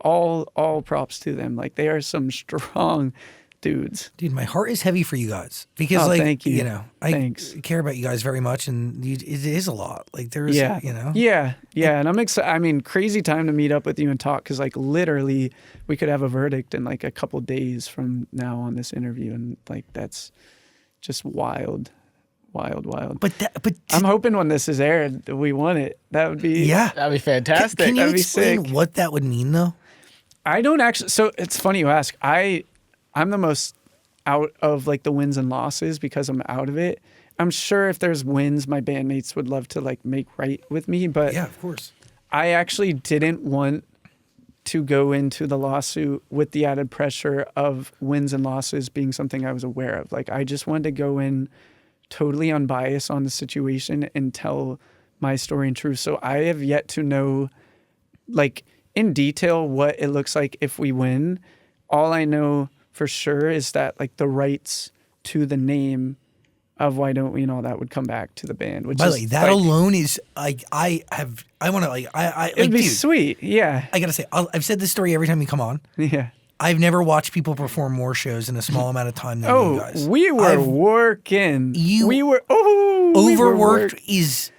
all props to them. Like, they are some strong dudes. Dude, my heart is heavy for you guys because, thank you. You know, I care about you guys very much, and it is a lot. Like, there's, you know, yeah, and I'm excited. I mean, crazy time to meet up with you and talk, because like literally, we could have a verdict in like a couple days from now on this interview, and like that's just wild. But I'm hoping when this is aired, we won it. That would be that'd be fantastic. Can you That'd explain be sick. what that would mean though? I don't actually. So it's funny you ask. I'm the most out of like the wins and losses because I'm out of it. I'm sure if there's wins, my bandmates would love to like make right with me, but yeah, of course. I actually didn't want to go into the lawsuit with the added pressure of wins and losses being something I was aware of. Like, I just wanted to go in totally unbiased on the situation and tell my story and truth. So I have yet to know like in detail what it looks like if we win. All I know for sure is that like the rights to the name of Why Don't We and all that would come back to the band. Which by the way, that alone is like I want to it'd be sweet. Yeah, I gotta say, I've said this story every time you come on. Yeah, I've never watched people perform more shows in a small amount of time than you guys. We were working. We were overworked.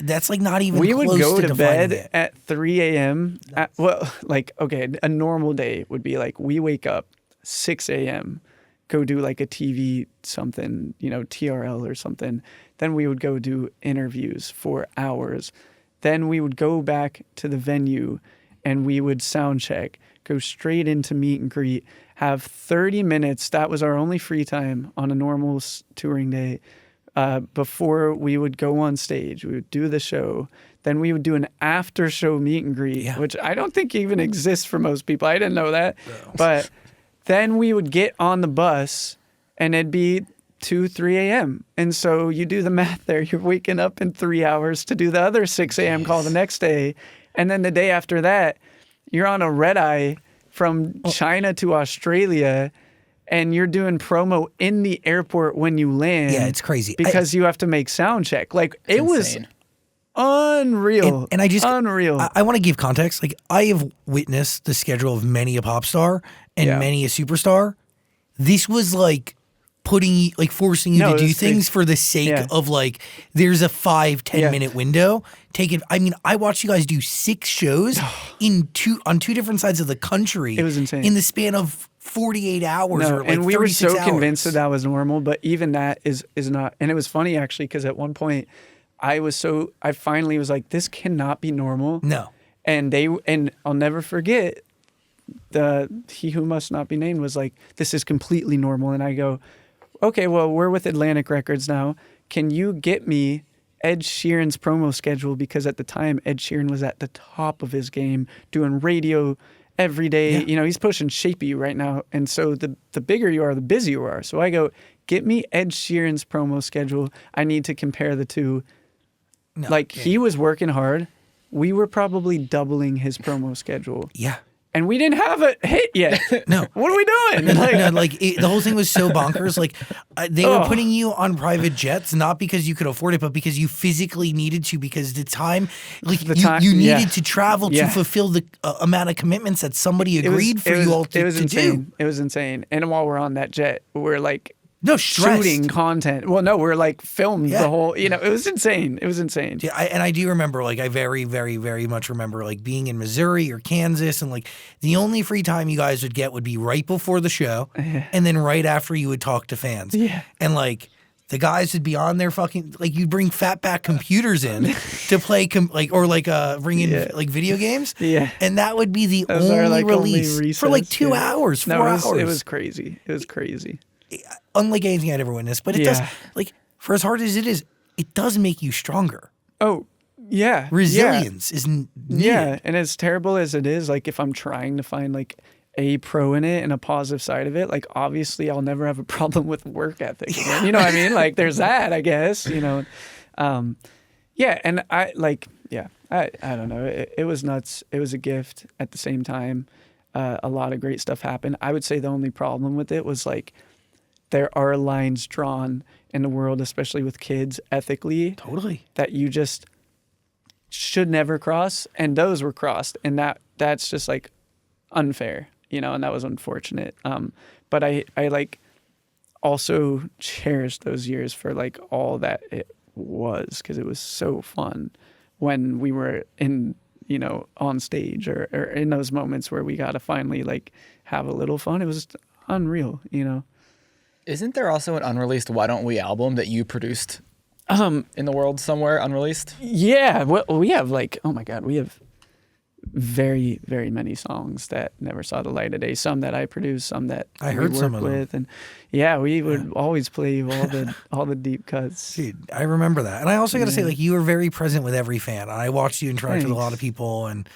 That's like not even. We close would go to bed it. at 3 a.m. A normal day would be like we wake up 6 a.m., go do like a TV something, you know, TRL or something. Then we would go do interviews for hours. Then we would go back to the venue and we would sound check, go straight into meet and greet, have 30 minutes. That was our only free time on a normal touring day. Before we would go on stage, we would do the show. Then we would do an after show meet and greet, which I don't think even exists for most people. I didn't know that. No. But then we would get on the bus and it'd be 2, 3 a.m. And so you do the math there. You're waking up in 3 hours to do the other 6 a.m. call the next day. And then the day after that, you're on a red eye from China to Australia, and you're doing promo in the airport when you land. Yeah, it's crazy. Because you have to make sound check. Like, it was unreal. And I just unreal. I want to give context. Like, I have witnessed the schedule of many a pop star and many a superstar. This was like forcing you No, to do it's- things for the sake yeah. of like, there's a 5-10 Yeah. minute window. Take it. I mean, I watched you guys do 6 shows on 2 different sides of the country. It was insane. In the span of 48 hours No, or like and we were 36 so hours. convinced that was normal, but even that is not. And it was funny actually because at one point I finally was like, this cannot be normal. No. And I'll never forget, he who must not be named was like, this is completely normal. And I go, okay, well, we're with Atlantic Records now. Can you get me Ed Sheeran's promo schedule? Because at the time, Ed Sheeran was at the top of his game, doing radio every day. Yeah. You know, he's pushing Shapey right now. And so the bigger you are, the busier you are. So I go, get me Ed Sheeran's promo schedule. I need to compare the two. No, He was working hard. We were probably doubling his promo schedule. Yeah. And we didn't have a hit yet. No. What are we doing? The whole thing was so bonkers. Like, they were Ugh. putting you on private jets, not because you could afford it, but because you physically needed to. Because the time, you needed yeah. to travel to Yeah. fulfill the amount of commitments that somebody agreed for you all to, it was to insane. do. It was insane. And while we're on that jet, we're like No, stressed. shooting content. Well, no, we're like filmed Yeah. the whole. You know, it was insane. It was insane. Yeah, I do remember, like, I very, very, very much remember, like, being in Missouri or Kansas, and, like, the only free time you guys would get would be right before the show, and then right after you would talk to fans. Yeah. And, like, the guys would be on their fucking, like, you'd bring fatback computers in to play, bring in, Yeah. like, video games. Yeah. And that would be the That was only our, like, release only for, like, recess, 2 yeah. hours, 4 No, hours. it was crazy. It was crazy. Unlike anything I'd ever witnessed. But it does, Yeah. like, for as hard as it is, it does make you stronger. Oh, yeah. Resilience is needed. Yeah, and as terrible as it is, like if I'm trying to find like a pro in it and a positive side of it, like obviously I'll never have a problem with work ethic. You know what I mean? Like there's that, I guess, you know. Yeah, and I don't know. It was nuts. It was a gift at the same time. A lot of great stuff happened. I would say the only problem with it was like there are lines drawn in the world, especially with kids ethically, Totally. that you just should never cross, and those were crossed, and that's just like unfair, you know, and that was unfortunate. But I like also cherished those years for like all that it was, because it was so fun when we were in, you know, on stage or in those moments where we got to finally like have a little fun. It was unreal, you know. Isn't there also an unreleased Why Don't We album that you produced in the world somewhere, unreleased? Yeah, well, we have like, oh my God, we have very, very many songs that never saw the light of day. Some that I produced, some that I we heard worked some of them. with, and yeah, we would always play all the deep cuts. Dude, I remember that. And I also got to say, like, you were very present with every fan. And I watched you interact with a lot of people, and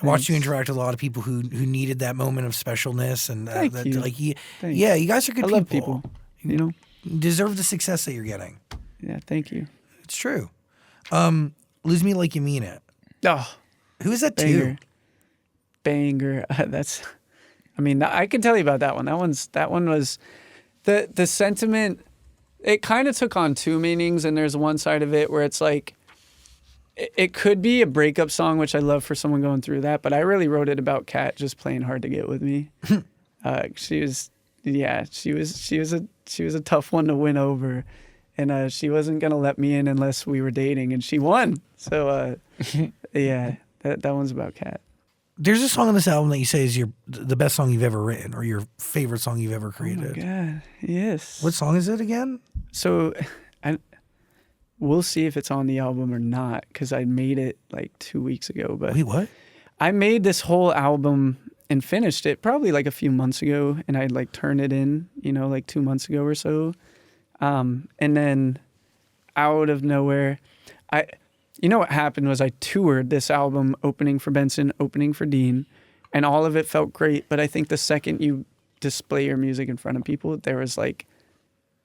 I watched you interact with a lot of people who needed that moment of specialness. And Thank you. like, Thanks. yeah, you guys are good I people. love people, you know. You deserve the success that you're getting. Yeah, thank you. It's true. Lose Me Like You Mean It. Oh, Who is that banger, to? banger. I mean, I can tell you about that one. That one was the sentiment. It kind of took on two meanings, and there's one side of it where it's like, it could be a breakup song, which I love for someone going through that, but I really wrote it about Kat just playing hard to get with me. She was a tough one to win over, and she wasn't gonna let me in unless we were dating, and she won. So yeah, that one's about Kat. There's a song on this album that you say is the best song you've ever written, or your favorite song you've ever Oh created. my God, yes. What song is it again? So, we'll see if it's on the album or not, because I made it like 2 weeks ago. But Wait, what? I made this whole album and finished it probably like a few months ago, and I like turned it in, you know, like 2 months ago or so. And then out of nowhere, you know what happened was I toured this album, opening for Benson, opening for Dean, and all of it felt great. But I think the second you display your music in front of people, there was like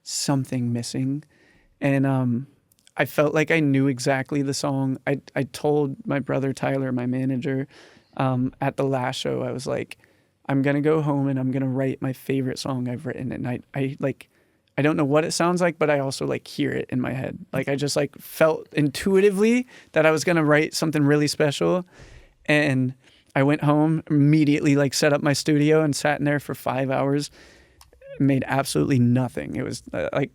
something missing. And I felt like I knew exactly the song. I told my brother Tyler, my manager, at the last show, I was like, I'm going to go home and I'm going to write my favorite song I've written. And I don't know what it sounds like, but I also like hear it in my head. Like I just like felt intuitively that I was going to write something really special. And I went home, immediately like set up my studio and sat in there for 5 hours made absolutely nothing. It was like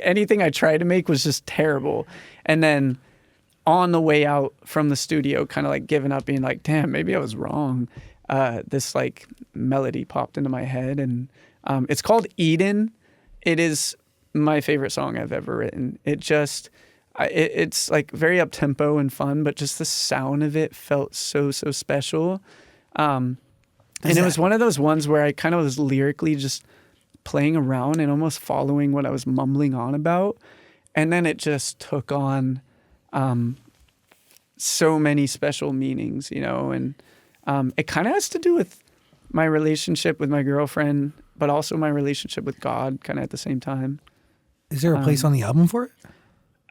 anything I tried to make was just terrible. And then on the way out from the studio, kind of like giving up, being like, damn, maybe I was wrong. This like melody popped into my head, and it's called Eden. It is my favorite song I've ever written. It's like very up tempo and fun, but just the sound of it felt so special. And it was one of those ones where I kind of was lyrically just playing around and almost following what I was mumbling on about. And then it just took on so many special meanings, you know, and it kind of has to do with my relationship with my girlfriend, but also my relationship with God kind of at the same time. Is there a place on the album for it?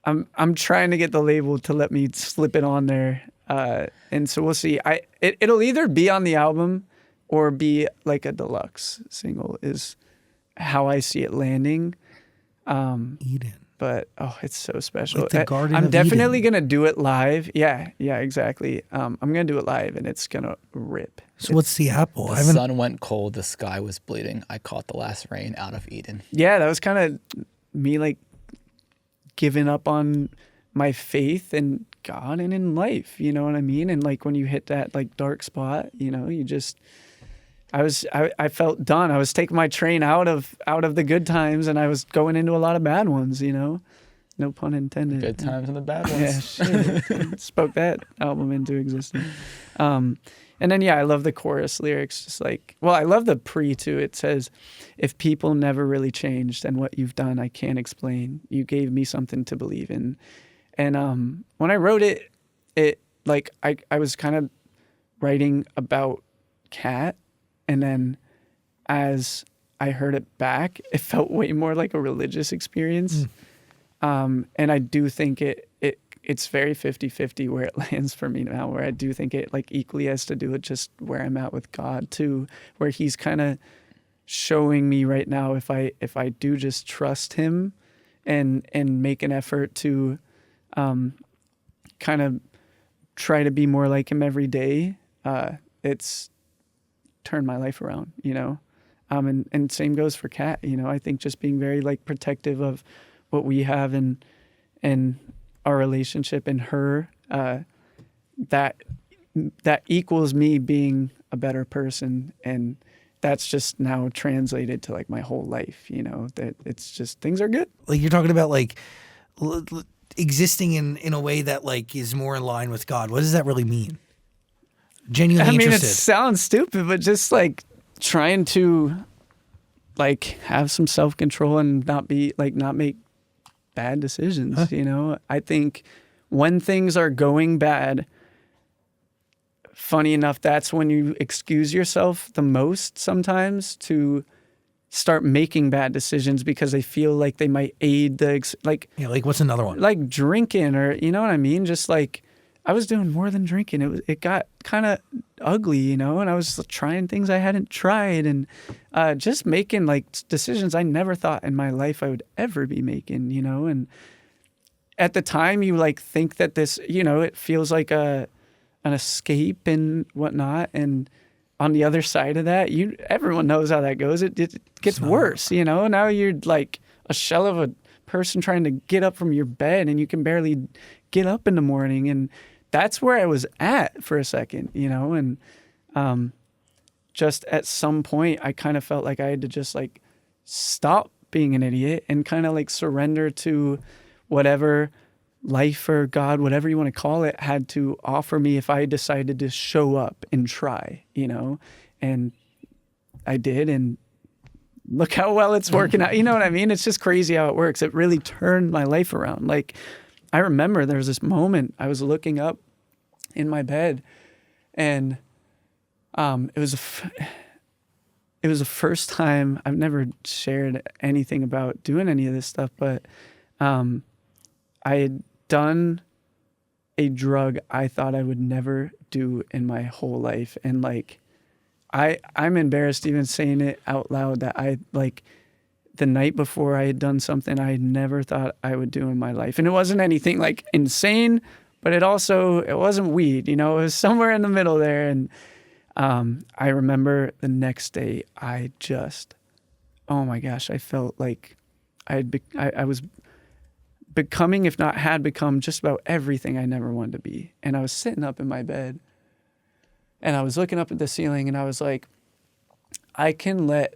I'm trying to get the label to let me slip it on there. And so we'll see. It'll either be on the album or be like a deluxe single is how I see it landing. Eden. But it's so special. Like the Garden I'm of definitely Eden. gonna do it live. Yeah, exactly. I'm gonna do it live, and it's gonna rip. So what's the apple? The sun went cold, the sky was bleeding. I caught the last rain out of Eden. Yeah, that was kind of me like giving up on my faith in God and in life. You know what I mean? And like when you hit that like dark spot, you know, you just. I felt done. I was taking my train out of the good times, and I was going into a lot of bad ones, you know? No pun intended. Good times and the bad ones. Yeah, shit. Spoke that album into existence. And then, I love the chorus lyrics. Just like, well, I love the pre, too. It says, if people never really changed, then what you've done, I can't explain. You gave me something to believe in. And when I wrote it like, I was kind of writing about Kat. And then as I heard it back, it felt way more like a religious experience. And I do think it's very 50-50 where it lands for me now, where I do think it like equally has to do with just where I'm at with God too, where he's kind of showing me right now if I do just trust him and make an effort to kind of try to be more like him every day, it's turn my life around, you know? And same goes for Kat, you know? I think just being very like protective of what we have and our relationship and her, that equals me being a better person. And that's just now translated to like my whole life, you know, that it's just, things are good. Like you're talking about like existing in a way that like is more in line with God. What does that really mean? Genuinely interested. It sounds stupid, but just like trying to like have some self-control and not make bad decisions, you know? I think when things are going bad, funny enough, that's when you excuse yourself the most sometimes to start making bad decisions because they feel like they might aid like what's another one? Like drinking, or you know what I mean? Just like I was doing more than drinking. It got kind of ugly, you know, and I was trying things I hadn't tried and just making like decisions I never thought in my life I would ever be making, you know. And at the time you like think that this, you know, it feels like an escape and whatnot. And on the other side of that, everyone knows how that goes. It gets worse, you know. Now you're like a shell of a person trying to get up from your bed and you can barely get up in the morning. And that's where I was at for a second, you know, and just at some point I kind of felt like I had to just like stop being an idiot and kind of like surrender to whatever life or God, whatever you want to call it, had to offer me if I decided to show up and try, you know, and I did. And look how well it's working out. You know what I mean? It's just crazy how it works. It really turned my life around. Like, I remember there was this moment I was looking up in my bed, and it was the first time. I've never shared anything about doing any of this stuff, but I had done a drug I thought I would never do in my whole life, and like I'm embarrassed even saying it out loud that I like. The night before I had done something I never thought I would do in my life. And it wasn't anything like insane, but it wasn't weed, you know, it was somewhere in the middle there. And I remember the next day I just oh my gosh, I felt like I was becoming, if not had become, just about everything I never wanted to be. And I was sitting up in my bed and I was looking up at the ceiling and I was like, I can let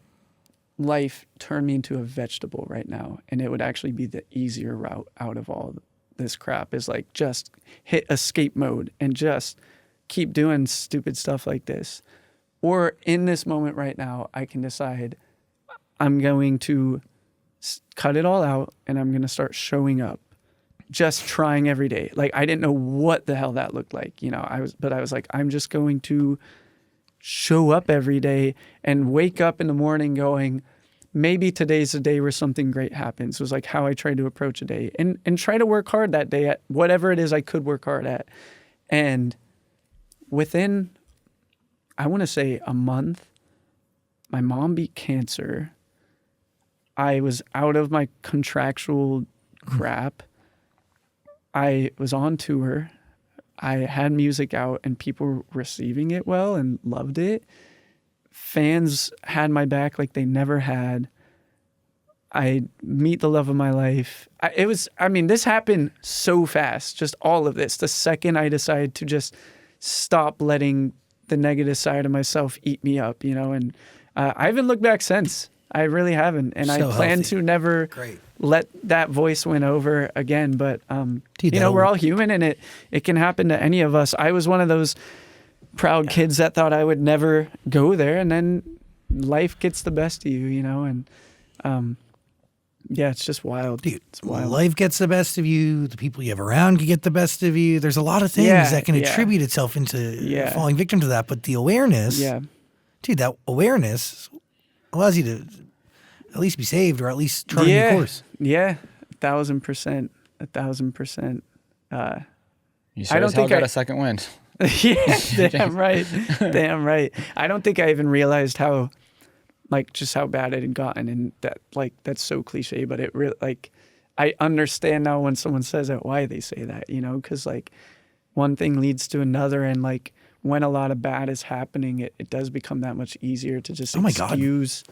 life turn me into a vegetable right now. And it would actually be the easier route out of all this crap, is like just hit escape mode and just keep doing stupid stuff like this. Or in this moment right now, I can decide I'm going to cut it all out and I'm going to start showing up, just trying every day. Like, I didn't know what the hell that looked like, you know, I was like, I'm just going to show up every day and wake up in the morning going, maybe today's a day where something great happens. It was like how I tried to approach a day, and try to work hard that day at whatever it is I could work hard at. And within, I want to say, a month, my mom beat cancer. I was out of my contractual crap. I was on tour. I had music out and people were receiving it well and loved it. Fans had my back like they never had. I meet the love of my life. This happened so fast, just all of this. The second I decided to just stop letting the negative side of myself eat me up, you know, and I haven't looked back since. I really haven't. And I plan to never let that voice win over again. But, you know, we're all human and it can happen to any of us. I was one of those proud kids that thought I would never go there. And then life gets the best of you, you know, and it's just wild. Dude, it's wild. Life gets the best of you. The people you have around can get the best of you. There's a lot of things that can attribute itself into falling victim to that. But the awareness, dude, that awareness allows you to at least be saved, or at least chart a new course. Yeah, 1,000%. 1,000%. You sure as hell got a second wind. Yeah, damn right. Damn right. I don't think I even realized how, like, just how bad it had gotten. And that, like, that's so cliche, but it really, like, I understand now when someone says that, why they say that, you know, because, like, one thing leads to another. And, like, when a lot of bad is happening, it does become that much easier to just excuse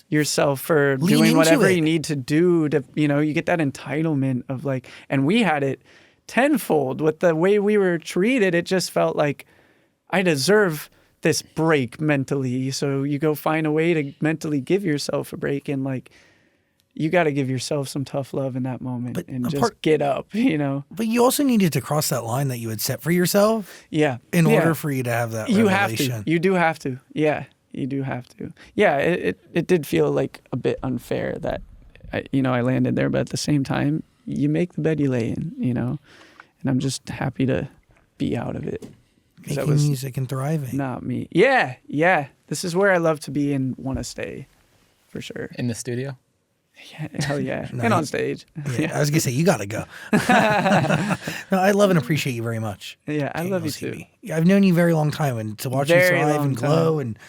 yourself for doing whatever you need to do to, you know, you get that entitlement of, like, and we had it tenfold with the way we were treated. It just felt like I deserve this break mentally. So you go find a way to mentally give yourself a break, and, like, you got to give yourself some tough love in that moment and just get up, you know. But you also needed to cross that line that you had set for yourself. Yeah. In order for you to have that revelation. Have to. You do have to. Yeah. You do have to. Yeah. It did feel like a bit unfair that, I landed there, but at the same time, you make the bed you lay in, you know, and I'm just happy to be out of it. Making music and thriving. Not me. Yeah. Yeah. This is where I love to be and want to stay, for sure. In the studio? Yeah, hell yeah. And on stage. Yeah, I was going to say, you got to go. No, I love and appreciate you very much. Yeah, I love you too. I've known you a very long time, and to watch you thrive and glow. And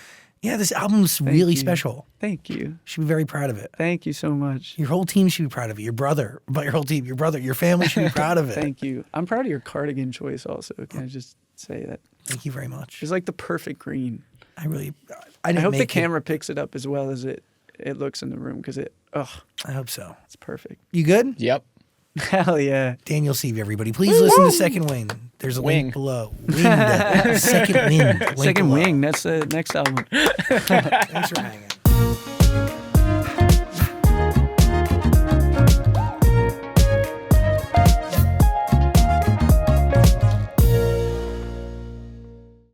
yeah, this album's really special. Thank you. You should be very proud of it. Thank you so much. Your whole team should be proud of it. Your brother, but your whole team, your brother, your family should be proud of it. Thank you. I'm proud of your cardigan choice also. Can I just say that? Thank you very much. It's like the perfect green. I hope the camera picks it up as well as it looks in the room, because I hope so. It's perfect. You good? Yep. Hell yeah. Daniel Seavey, everybody. Please listen to Second Wing. There's a link below. Second Wing. Second Wing. That's the next album. Thanks for hanging.